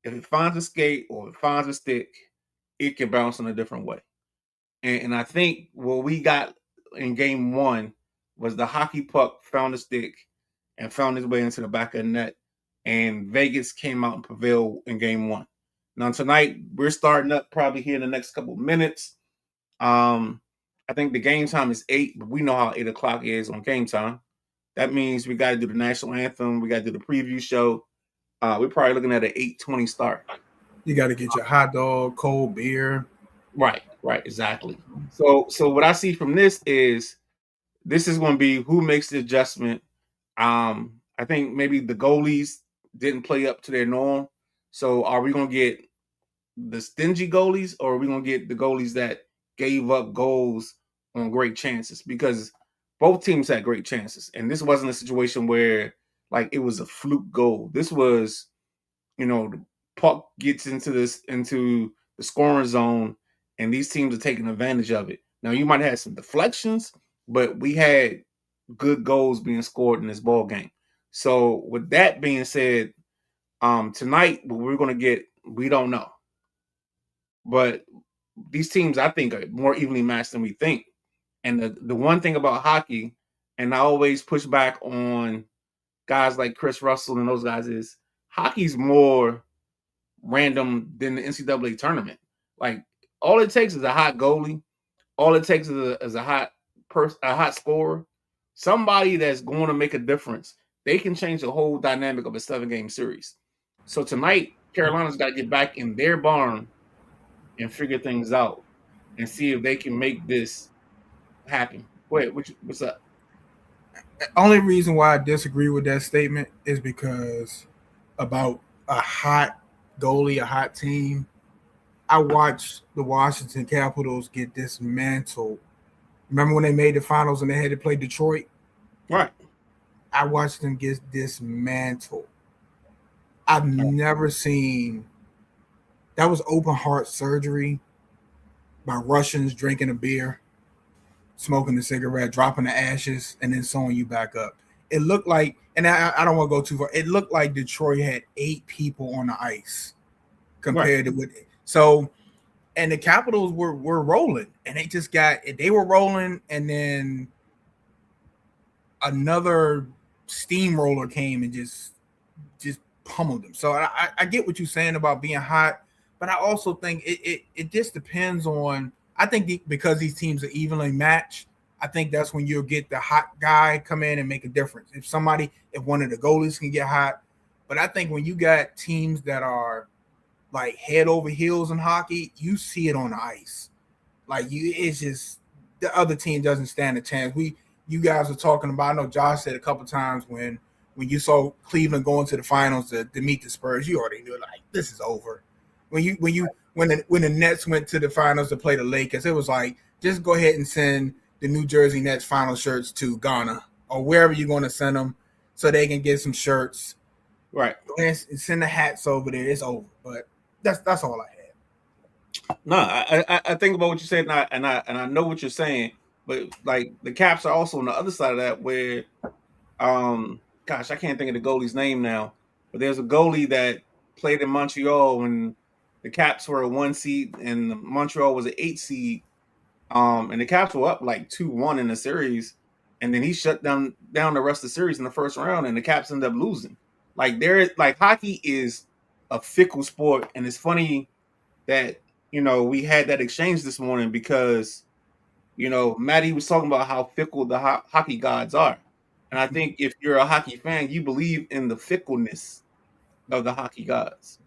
if it finds a skate or it finds a stick, it can bounce in a different way. And I think what we got in game 1 was the hockey puck found a stick, and found his way into the back of the net. And Vegas came out and prevailed in game one. Now tonight we're starting up probably here in the next couple of minutes. I think the game time is 8, but we know how 8 o'clock is on game time. That means we got to do the national anthem. We got to do the preview show. We're probably looking at an 8:20 start. You got to get your hot dog, cold beer. Right, exactly. So what I see from this is going to be who makes the adjustment. I think maybe the goalies didn't play up to their norm. So are we going to get the stingy goalies, or are we going to get the goalies that gave up goals on great chances? Because both teams had great chances, and this wasn't a situation where like it was a fluke goal. This was, the puck gets into the scoring zone, and these teams are taking advantage of it. Now you might have some deflections, but we had good goals being scored in this ball game. So with that being said, tonight what we're going to get, we don't know. But these teams, I think, are more evenly matched than we think. And the one thing about hockey, and I always push back on guys like Chris Russell and those guys, is hockey's more random than the NCAA tournament. Like, all it takes is a hot goalie. All it takes is a hot scorer. Somebody that's going to make a difference. They can change the whole dynamic of a 7-game series. So tonight, Carolina's got to get back in their barn and figure things out and see if they can make this happen. Wait, what's up? The only reason why I disagree with that statement is because about a hot goalie, a hot team. I watched the Washington Capitals get dismantled. Remember when they made the finals and they had to play Detroit? Right. I watched them get dismantled. I've never seen that was open heart surgery by Russians drinking a beer, smoking a cigarette, dropping the ashes, and then sewing you back up. It looked like, and I don't want to go too far, it looked like Detroit had 8 people on the ice compared to what. So, and the Capitals were rolling, and they were rolling, and then another steamroller came and just pummeled them. So I get what you're saying about being hot, but I also think it just depends on. I think because these teams are evenly matched, I think that's when you'll get the hot guy come in and make a difference. If one of the goalies can get hot, but I think when you got teams that are like head over heels in hockey, you see it on the ice. It's just the other team doesn't stand a chance. You guys are talking about. I know Josh said a couple times when you saw Cleveland going to the finals to meet the Spurs, you already knew like this is over. When the Nets went to the finals to play the Lakers, it was like just go ahead and send the New Jersey Nets final shirts to Ghana or wherever you're going to send them so they can get some shirts. Right. And send the hats over there. It's over. But that's all I had. No, I think about what you said, and I know what you're saying, but like the Caps are also on the other side of that where, gosh, I can't think of the goalie's name now, but there's a goalie that played in Montreal when the Caps were a 1 seed and Montreal was an 8 seed, and the Caps were up like 2-1 in the series, and then he shut down the rest of the series in the first round, and the Caps ended up losing. Like hockey is a fickle sport, and it's funny that we had that exchange this morning because Maddie was talking about how fickle the hockey gods are, and I think if you're a hockey fan, you believe in the fickleness of the hockey gods.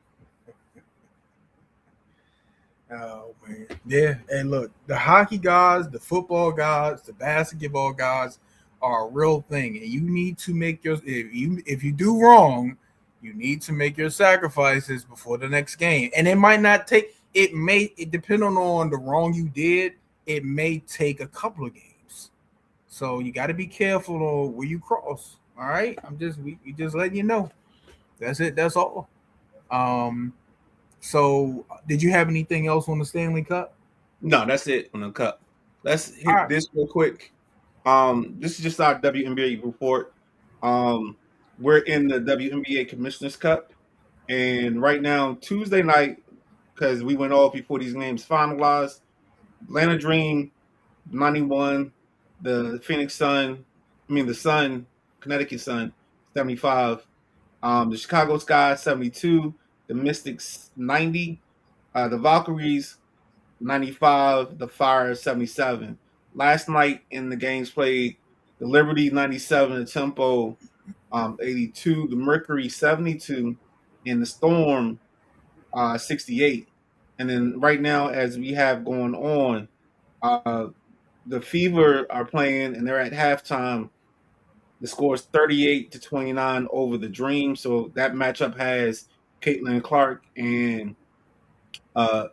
Oh man, yeah. And look, the hockey gods, the football gods, the basketball gods are a real thing, and you need to make if you do wrong, you need to make your sacrifices before the next game. And it might not take. It depending on the wrong you did, it may take a couple of games. So you got to be careful on where you cross. All right, we just letting you know. That's it. That's all. So did you have anything else on the Stanley Cup? No, that's it on the Cup. Let's hit right. this real quick. This is just our WNBA report. We're in the WNBA Commissioner's Cup, and right now Tuesday night, because we went off before these games finalized. Atlanta Dream 91, the Connecticut Sun 75. The Chicago Sky 72. The Mystics 90. The Valkyries 95. The Fire 77. Last night in the games played, the Liberty 97. The Tempo 82. The Mercury 72. And the Storm 68. And then right now, as we have going on, the Fever are playing and they're at halftime. The score is 38-29 over the Dream. So that matchup has Caitlin Clark and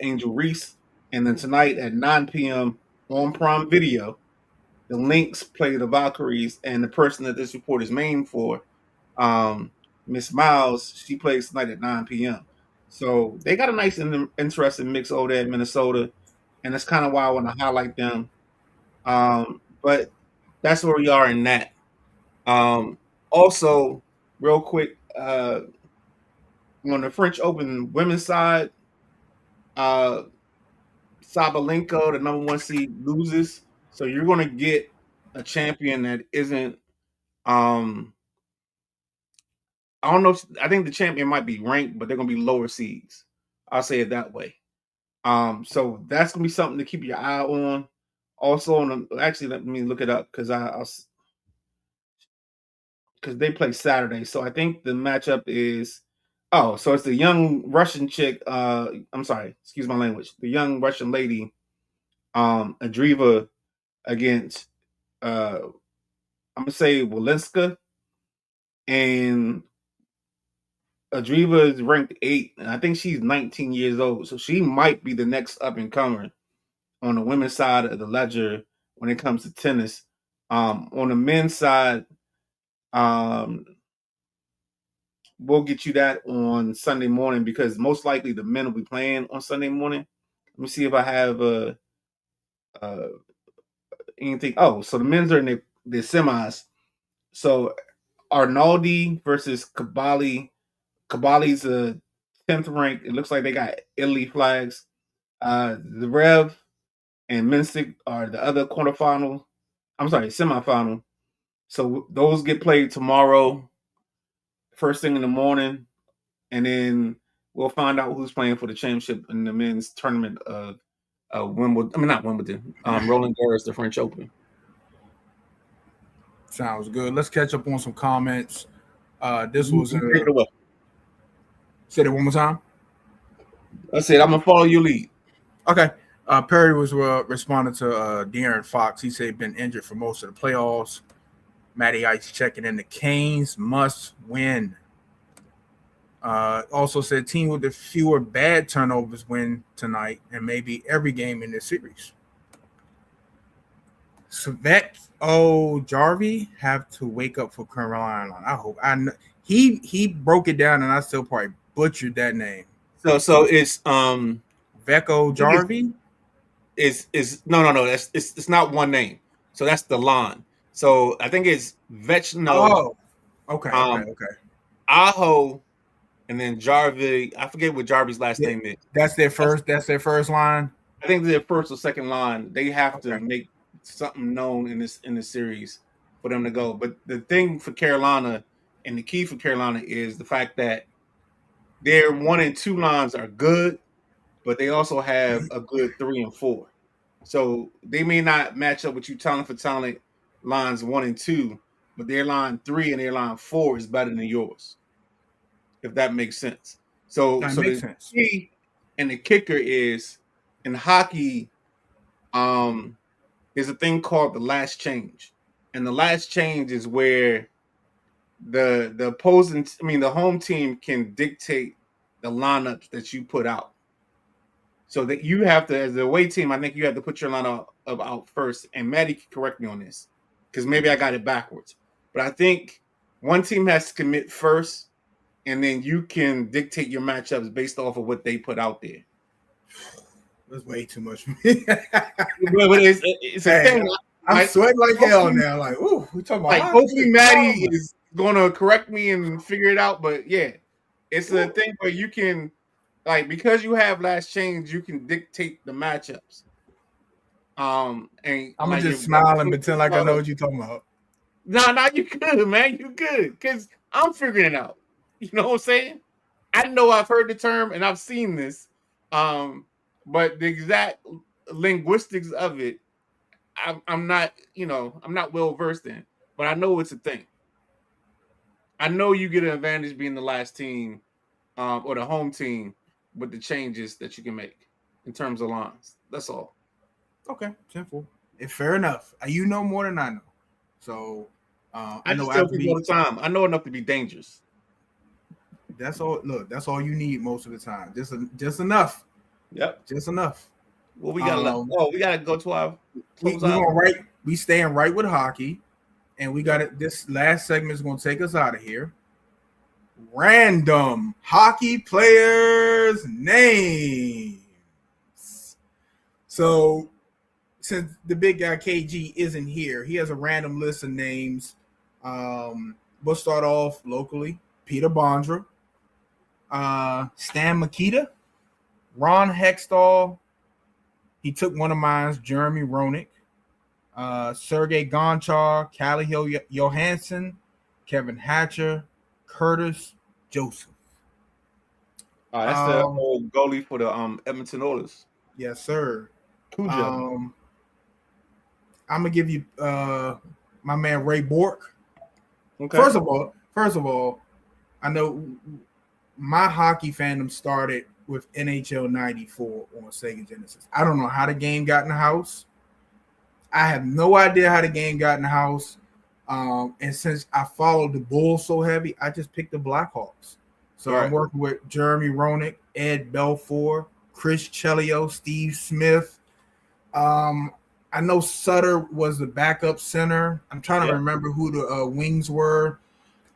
Angel Reese. And then tonight at 9 p.m. on Prime Video, the Lynx play the Valkyries, and the person that this report is named for, Miss Miles, she plays tonight at 9 p.m. So they got a nice and interesting mix over there in Minnesota, and that's kind of why I want to highlight them. But that's where we are in that. Also, real quick, on the French Open women's side, Sabalenka, the number one seed, loses. So you're going to get a champion that isn't. I don't know. I think the champion might be ranked, but they're going to be lower seeds. I'll say it that way. So that's going to be something to keep your eye on. Also, actually, let me look it up because because they play Saturday. So I think the matchup is so it's the young Russian chick. I'm sorry, excuse my language. The young Russian lady, Andreeva against I'm gonna say Walinska, and Andreeva is ranked 8, and I think she's 19 years old, so she might be the next up and comer on the women's side of the ledger when it comes to tennis. On the men's side, we'll get you that on Sunday morning because most likely the men will be playing on Sunday morning. Let me see if I have anything. Oh, so the men's are in the semis. So Arnaldi versus Kabali. Kabali's a 10th rank. It looks like they got Italy flags. The Rev and Minsick are the other quarterfinal. I'm sorry, semifinal. So those get played tomorrow, first thing in the morning, and then we'll find out who's playing for the championship in the men's tournament of Wimbledon. I mean, not Wimbledon. Roland Garros, the French Open. Sounds good. Let's catch up on some comments. This was Take it away. Say it one more time. I said I'm gonna follow your lead. Okay. Perry was responding to De'Aaron Fox. He said he'd been injured for most of the playoffs. Matty Ice checking in. The Canes must win. Also said team with the fewer bad turnovers win tonight and maybe every game in this series. Svet Jarvie have to wake up for Carolina. I hope. He broke it down and I still probably butchered that name. So it's Veko Jarvie? Is no. It's not one name. So that's the line. So I think it's Vechno. Oh, okay. Aho, and then Jarvie. I forget what Jarvie's last name is. That's their first line. I think their first or second line. They have to make something known in this series for them to go. But the thing for Carolina and the key for Carolina is the fact that their 1 and 2 lines are good, but they also have a good 3 and 4. So they may not match up with you talent for talent lines 1 and 2, but their line 3 and their line 4 is better than yours. If that makes sense. So the key and the kicker is in hockey, there's a thing called the last change. And the last change is where the home team can dictate the lineups that you put out. So that you have to, as the away team, I think you have to put your lineup out first. And Maddie can correct me on this, because maybe I got it backwards. But I think one team has to commit first, and then you can dictate your matchups based off of what they put out there. That's way too much for me. But it's a thing. I'm sweating like hell now. Like, ooh, we talking about. Hopefully, Maddie is going to correct me and figure it out. But yeah, it's a thing where you can, because you have last change, you can dictate the matchups. And I'm gonna just smile and pretend like I know what you're talking about. No, you good, man. You good. Because I'm figuring it out. You know what I'm saying? I know I've heard the term and I've seen this. But the exact linguistics of it, I'm not, I'm not well versed in. But I know it's a thing. I know you get an advantage being the last team, or the home team with the changes that you can make in terms of lines. That's all. Okay, simple. Fair enough. You know more than I know. So I I know just tell after people all the time. I know enough to be dangerous. that's all. Look, that's all you need most of the time. Just enough. Yep. Just enough. Well, we got left. Oh, we got to go to our we close out. going right. We staying right with hockey, and we got it. This last segment is going to take us out of here. Random hockey players' names. So, since the big guy KG isn't here, he has a random list of names. We'll start off locally. Peter Bondra, Stan Mikita, Ron Hextall. He took one of mine, Jeremy Roenick, Sergei Gonchar, Calle Johansson, Kevin Hatcher, Curtis Joseph. That's the old goalie for the Edmonton Oilers. Yes, sir. Cujo. I'm gonna give you my man Ray Bork. Okay. First of all, I know my hockey fandom started with NHL 94 on Sega Genesis. I don't know how the game got in the house. I have no idea how the game got in the house. And since I followed the Bulls so heavy, I just picked the Blackhawks. So I'm working with Jeremy Roenick, Ed Belfour, Chris Chelios, Steve Smith. I know Sutter was the backup center. I'm trying to remember who the wings were.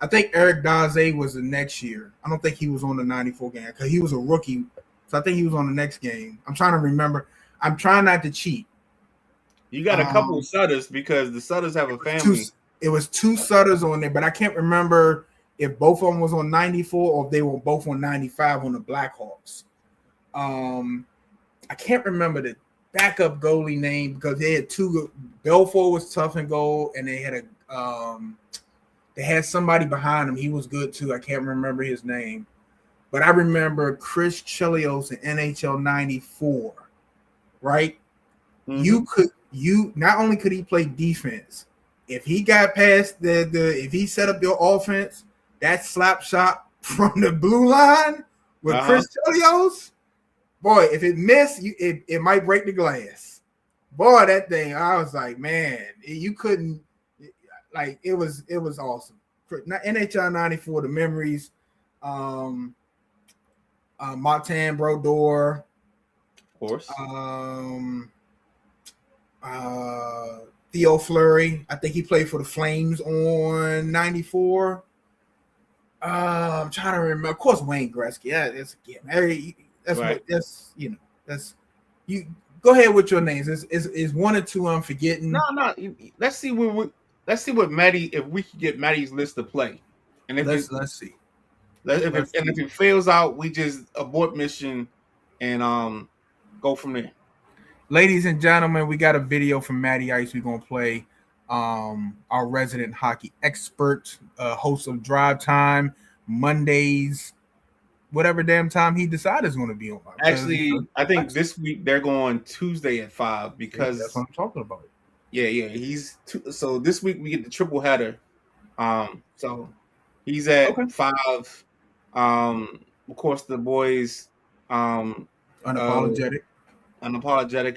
I think Eric Daze was the next year. I don't think he was on the 94 game because he was a rookie. So I think he was on the next game. I'm trying to remember. I'm trying not to cheat. You got a couple of Sutters because the Sutters have a family. It was two Sutters on there, but I can't remember if both of them was on 94 or if they were both on 95 on the Blackhawks. I can't remember the backup goalie name because they had two. Belfour was tough in goal, and they had somebody behind him. He was good too. I can't remember his name, but I remember Chris Chelios in NHL 94. Right? Mm-hmm. You not only could he play defense, if he got past if he set up your offense, that slap shot from the blue line with Chris Chelios. Boy, if it missed, it might break the glass. Boy, that thing, I was like, man, you couldn't, like, it was awesome. NHL 94, the memories, Martin Brodeur. Of course. Theo Fleury. I think he played for the Flames on 94. I'm trying to remember. Of course, Wayne Gretzky. That's you. Go ahead with your names. Is one or two I'm forgetting? No. Let's see what Maddie, if we can get Maddie's list to play, and if let's see. If it fails out, we just abort mission and go from there. Ladies and gentlemen, we got a video from Matty Ice. We're gonna play our resident hockey expert, host of Drive Time Mondays. Whatever damn time he decided is going to be on. Actually, I think this week they're going Tuesday at 5 because that's what I'm talking about. Yeah. So this week we get the triple header. So he's at 5. Of course, the boys unapologetic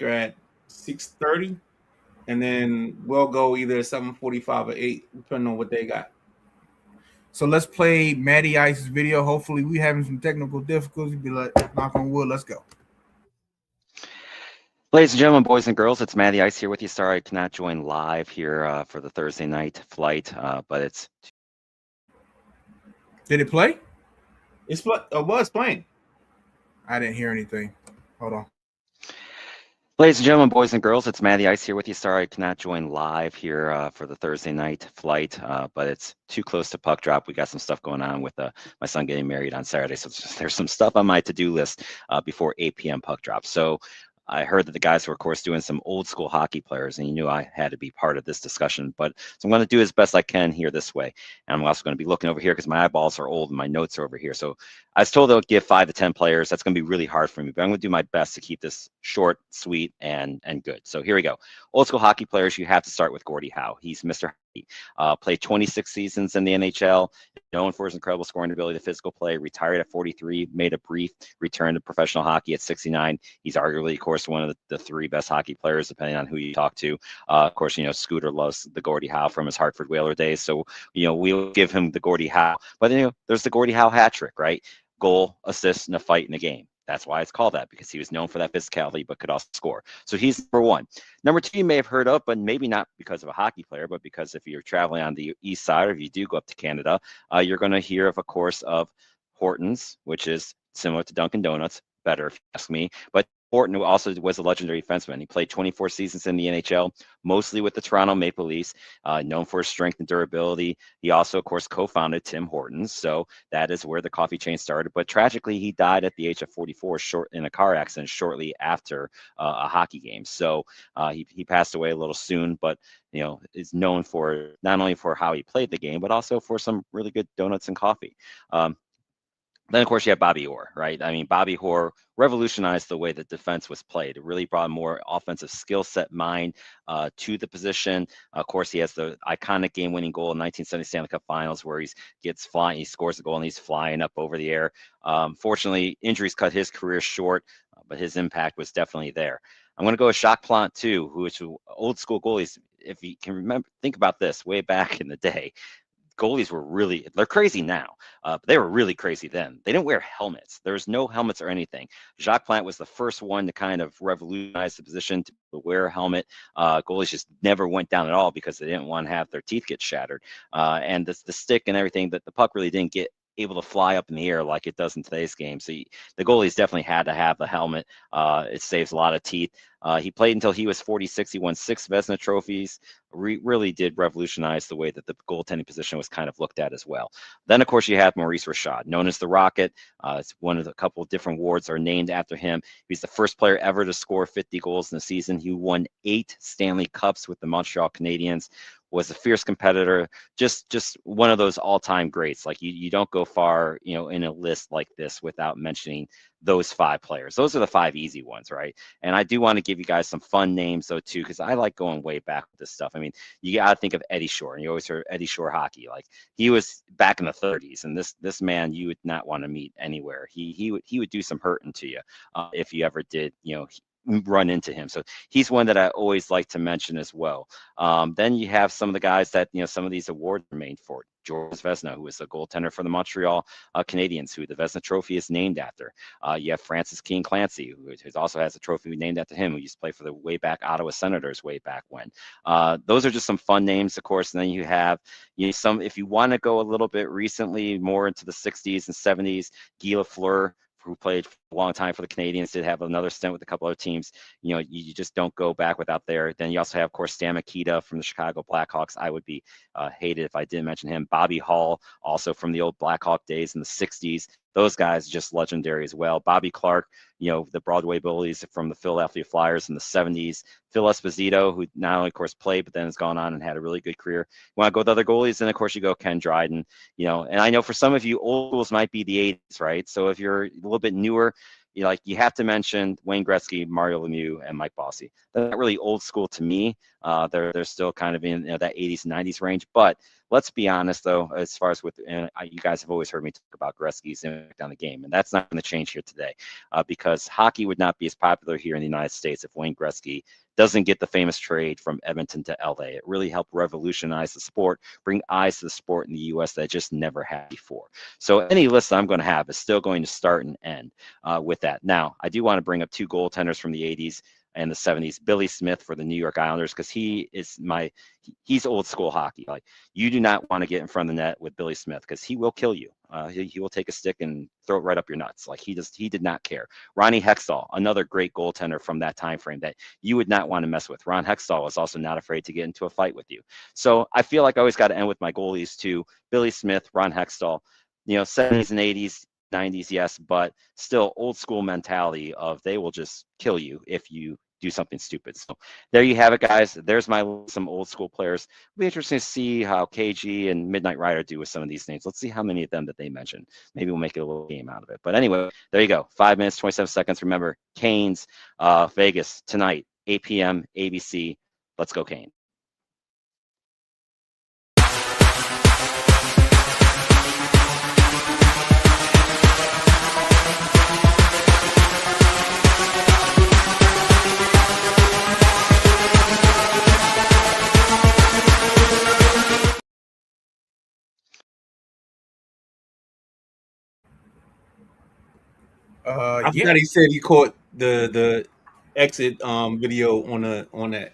are at 6:30, and then we'll go either 7:45 or 8, depending on what they got. So let's play Matty Ice's video. Hopefully, we having some technical difficulties. Be like, knock on wood. Let's go. Ladies and gentlemen, boys and girls, it's Matty Ice here with you. Sorry I cannot join live here for the Thursday night flight, but it's. Did it play? It was playing. I didn't hear anything. Hold on. Ladies and gentlemen, boys and girls, it's Matty Ice here with you. Sorry I cannot join live here for the Thursday night flight, but it's too close to puck drop. We got some stuff going on with my son getting married on Saturday, so there's some stuff on my to-do list before 8 p.m. puck drop. So I heard that the guys were, of course, doing some old school hockey players, and you knew I had to be part of this discussion. But so I'm going to do as best I can here this way. And I'm also going to be looking over here because my eyeballs are old and my notes are over here. So I was told they'll give 5 to 10 players. That's going to be really hard for me, but I'm going to do my best to keep this short, sweet, and good. So here we go. Old school hockey players, you have to start with Gordie Howe. He's Mr. Hockey. Played 26 seasons in the NHL, known for his incredible scoring ability, the physical play, retired at 43, made a brief return to professional hockey at 69. He's arguably, of course, one of the 3 best hockey players, depending on who you talk to. Of course, Scooter loves the Gordie Howe from his Hartford Whaler days. So, we'll give him the Gordie Howe. But, there's the Gordie Howe hat trick, right? Goal, assist, and a fight in a game. That's why it's called that, because he was known for that physicality, but could also score. So he's number 1. Number 2, you may have heard of, but maybe not because of a hockey player, but because if you're traveling on the east side, or if you do go up to Canada, you're going to hear of course, of Hortons, which is similar to Dunkin' Donuts, better if you ask me. But Horton, who also was a legendary defenseman. He played 24 seasons in the NHL, mostly with the Toronto Maple Leafs, known for his strength and durability. He also, of course, co-founded Tim Hortons, so that is where the coffee chain started. But tragically, he died at the age of 44 in a car accident shortly after a hockey game. So he passed away a little soon, but is known for not only for how he played the game, but also for some really good donuts and coffee. Then, of course, you have Bobby Orr, right? I mean, Bobby Orr revolutionized the way that defense was played. It really brought a more offensive skill set mind to the position. Of course, he has the iconic game-winning goal in 1970 Stanley Cup Finals where he scores the goal, and he's flying up over the air. Fortunately, injuries cut his career short, but his impact was definitely there. I'm going to go with Jacques Plante, too, who is old school goalies. If you can remember, think about this way back in the day. Goalies were they're crazy now, but they were really crazy then. They didn't wear helmets. There was no helmets or anything. Jacques Plante was the first one to kind of revolutionize the position to wear a helmet. Goalies just never went down at all because they didn't want to have their teeth get shattered. And the stick and everything, that the puck really didn't get able to fly up in the air like it does in today's game. So the goalies definitely had to have the helmet. It saves a lot of teeth. He played until he was 46. He won 6 Vezina trophies. Really did revolutionize the way that the goaltending position was kind of looked at as well. Then, of course, you have Maurice Richard, known as the Rocket. It's one of the couple of different awards are named after him. He's the first player ever to score 50 goals in a season. He won 8 Stanley Cups with the Montreal Canadiens. Was a fierce competitor, just one of those all-time greats. Like you don't go far, in a list like this without mentioning those 5 players. Those are the 5 easy ones, right? And I do want to give you guys some fun names though too, because I like going way back with this stuff. I mean, you got to think of Eddie Shore, and you always heard Eddie Shore hockey. Like he was back in the 30s, and this man you would not want to meet anywhere. He would do some hurting to you if you ever did, run into him. So he's one that I always like to mention as well. Then you have some of the guys that, some of these awards are made for. Georges Vezina, who is a goaltender for the Montreal Canadiens, who the Vezina Trophy is named after. You have Francis King Clancy, who also has a trophy named after him, who used to play for the way back Ottawa Senators way back when. Those are just some fun names, of course. And then you have some, if you want to go a little bit recently, more into the 60s and 70s, Guy Lafleur, who played for a long time for the Canadiens, did have another stint with a couple other teams. You just don't go back without there. Then you also have, of course, Stan Mikita from the Chicago Blackhawks. I would be hated if I didn't mention him. Bobby Hall, also from the old Blackhawk days in the 60s. Those guys just legendary as well. Bobby Clark, the Broadway bullies from the Philadelphia Flyers in the 70s. Phil Esposito, who not only, of course, played, but then has gone on and had a really good career. You want to go with other goalies, then, of course, you go Ken Dryden. And I know for some of you, old schools might be the 80s, right? So if you're a little bit newer, you have to mention Wayne Gretzky, Mario Lemieux, and Mike Bossy. They're not really old school to me. They're still kind of in that 80s and 90s range. But let's be honest, though, as far as you guys have always heard me talk about Gretzky's impact on the game, and that's not going to change here today, because hockey would not be as popular here in the United States if Wayne Gretzky doesn't get the famous trade from Edmonton to LA. It really helped revolutionize the sport, bring eyes to the sport in the US that just never had before. So any list I'm going to have is still going to start and end with that. Now, I do want to bring up 2 goaltenders from the 80s and the 70s, Billy Smith for the New York Islanders, because he's old school hockey. Like, you do not want to get in front of the net with Billy Smith, because he will kill you. He will take a stick and throw it right up your nuts. Like, he did not care. Ronnie Hextall, another great goaltender from that time frame that you would not want to mess with. Ron Hextall was also not afraid to get into a fight with you. So I feel like I always got to end with my goalies too. Billy Smith, Ron Hextall, 70s and 80s. 90s, yes, but still old school mentality of they will just kill you if you do something stupid. So there you have it, guys. There's some old school players. It'll be interesting to see how KG and Midnight Rider do with some of these names. Let's see how many of them that they mentioned. Maybe we'll make it a little game out of it. But anyway, there you go. 5 minutes, 27 seconds. Remember, Canes, Vegas tonight, 8 p.m. ABC. Let's go, Kane. I forgot he said he caught the exit video on that.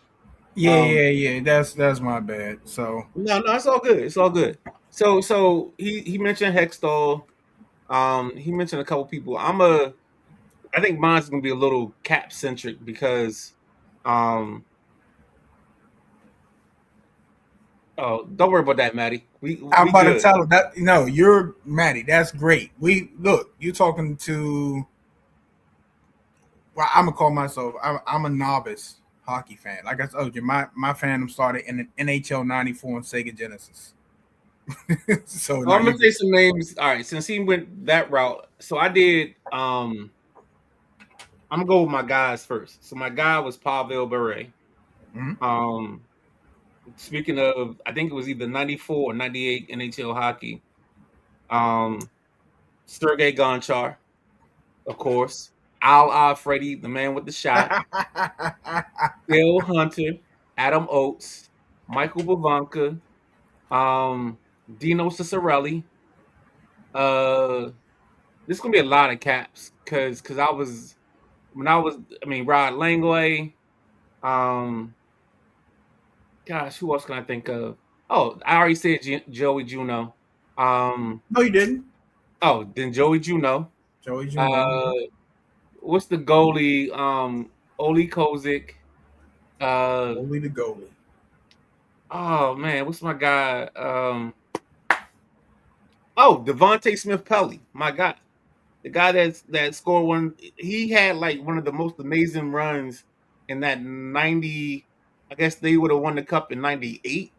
Yeah. That's my bad. So No, it's all good. It's all good. So he mentioned Hextall. He mentioned a couple people. I think mine's gonna be a little cap centric because oh, don't worry about that, Maddie. I'm about good. to tell him that no, you're Maddie. That's great. You talking to. Well, I'm gonna call myself. I'm a novice hockey fan. Like I told you, my fandom started in the NHL '94 on Sega Genesis. So I'm gonna say some names. All right, since he went that route, so I did. I'm gonna go with my guys first. So my guy was Pavel Bure. Mm-hmm. Speaking of, I think it was either '94 or '98 NHL hockey. Sergei Gonchar, of course. Al Freddy, the man with the shot. Bill Hunter, Adam Oates, Michael Bavanka, Dino Ciccarelli. This is gonna be a lot of caps because Rod Langley. Gosh, who else can I think of? Oh, I already said Joey Juno. No, you didn't. Oh, then Joey Juno. Joey Juno. What's the goalie? Oli Kozik. Only the goalie. Oh man, what's my guy? Devontae Smith Pelly, my guy. The guy that scored one. He had like one of the most amazing runs in that 90. I guess they would have won the cup in 98.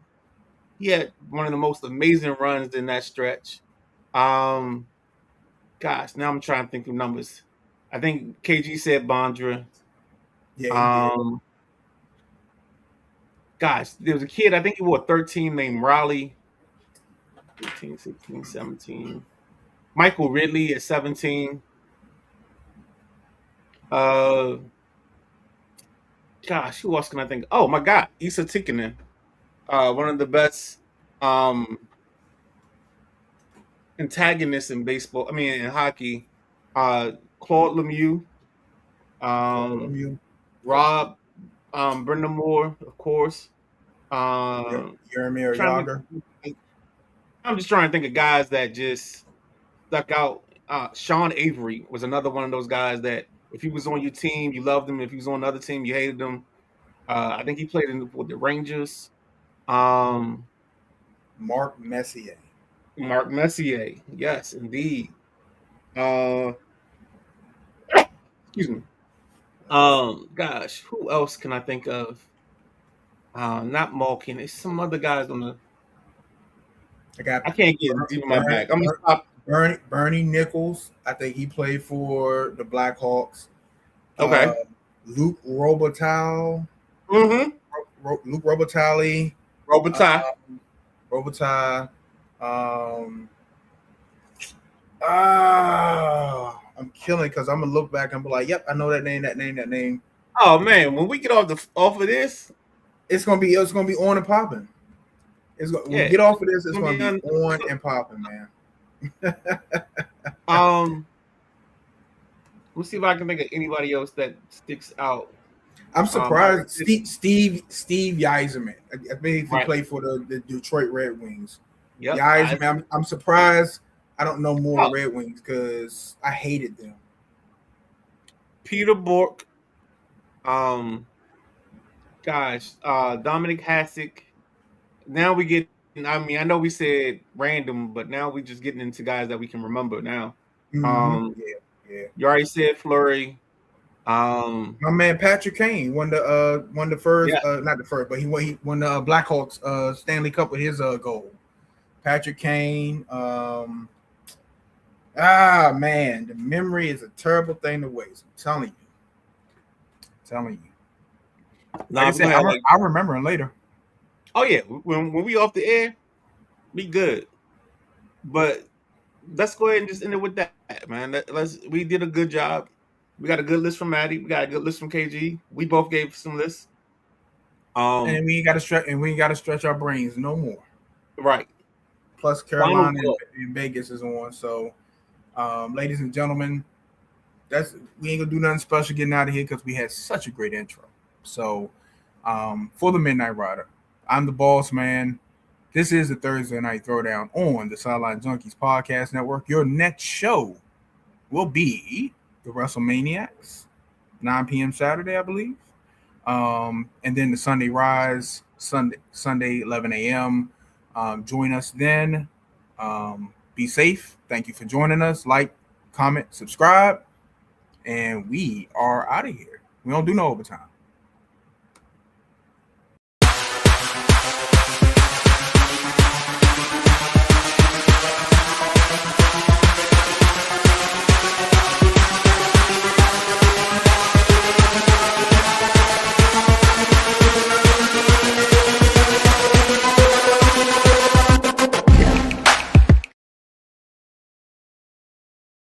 He had one of the most amazing runs in that stretch. Gosh, now I'm trying to think of numbers. I think KG said Bondra. Yeah, he did. Gosh, there was a kid, I think he wore 13 named Raleigh. 15, 16, 17. Michael Ridley at 17. Gosh, who else can I think? Oh my God, Issa Tikkanen. One of the best antagonists in baseball. In hockey. Claude Lemieux. Rob Brindamore, of course. Jaromir Jagr. I'm just trying to think of guys that just stuck out. Sean Avery was another one of those guys that if he was on your team, you loved him. If he was on another team, you hated him. I think he played with the Rangers. Mark Messier. Mark Messier. Yes, indeed. Excuse me. Gosh, who else can I think of? Not Malkin. It's some other guys on the. I can't get deep in my back. I'm gonna stop. Bernie Nichols. I think he played for the Blackhawks. Okay. Luke Robitaille. Mm-hmm. Luke Robitaille. Robitaille. I'm killing because I'm gonna look back and be like, "Yep, I know that name." Oh man, when we get off of this, it's gonna be on and popping. When we get off of this, it's gonna be on and popping, man. Let's see if I can think of anybody else that sticks out. I'm surprised Steve Yzerman. I think he played for the Detroit Red Wings. Yep. Yzerman, I'm surprised I don't know more Red Wings because I hated them. Peter Bourque. Dominic Hasek. Now we get. I know we said random, but now we just getting into guys that we can remember now. Um, Yeah. you already said Flurry. Um, My man Patrick Kane won the first, yeah, not the first, but he won the Blackhawks Stanley Cup with his goal. Patrick Kane. Man, the memory is a terrible thing to waste. I'm telling you. Like nah, I we're said, gonna have like, I remember him later. oh yeah, when we off the air, be good. But let's go ahead and just end it with that, man. We did a good job. We got a good list from Maddie. We got a good list from KG. We both gave some lists. And we ain't got to stretch our brains no more. Right. Plus, Final Carolina thought. and Vegas is on. So, ladies and gentlemen, we ain't gonna do nothing special getting out of here because we had such a great intro. So, for the Midnight Rider, I'm the boss man. This is the Thursday Night Throwdown on the Sideline Junkies Podcast Network. Your next show will be the WrestleManiacs, 9 p.m. Saturday, I believe. And then the Sunday Rise, Sunday 11 a.m. Join us then. Be safe. Thank you for joining us. Like, comment, subscribe, and we are out of here. We don't do no overtime.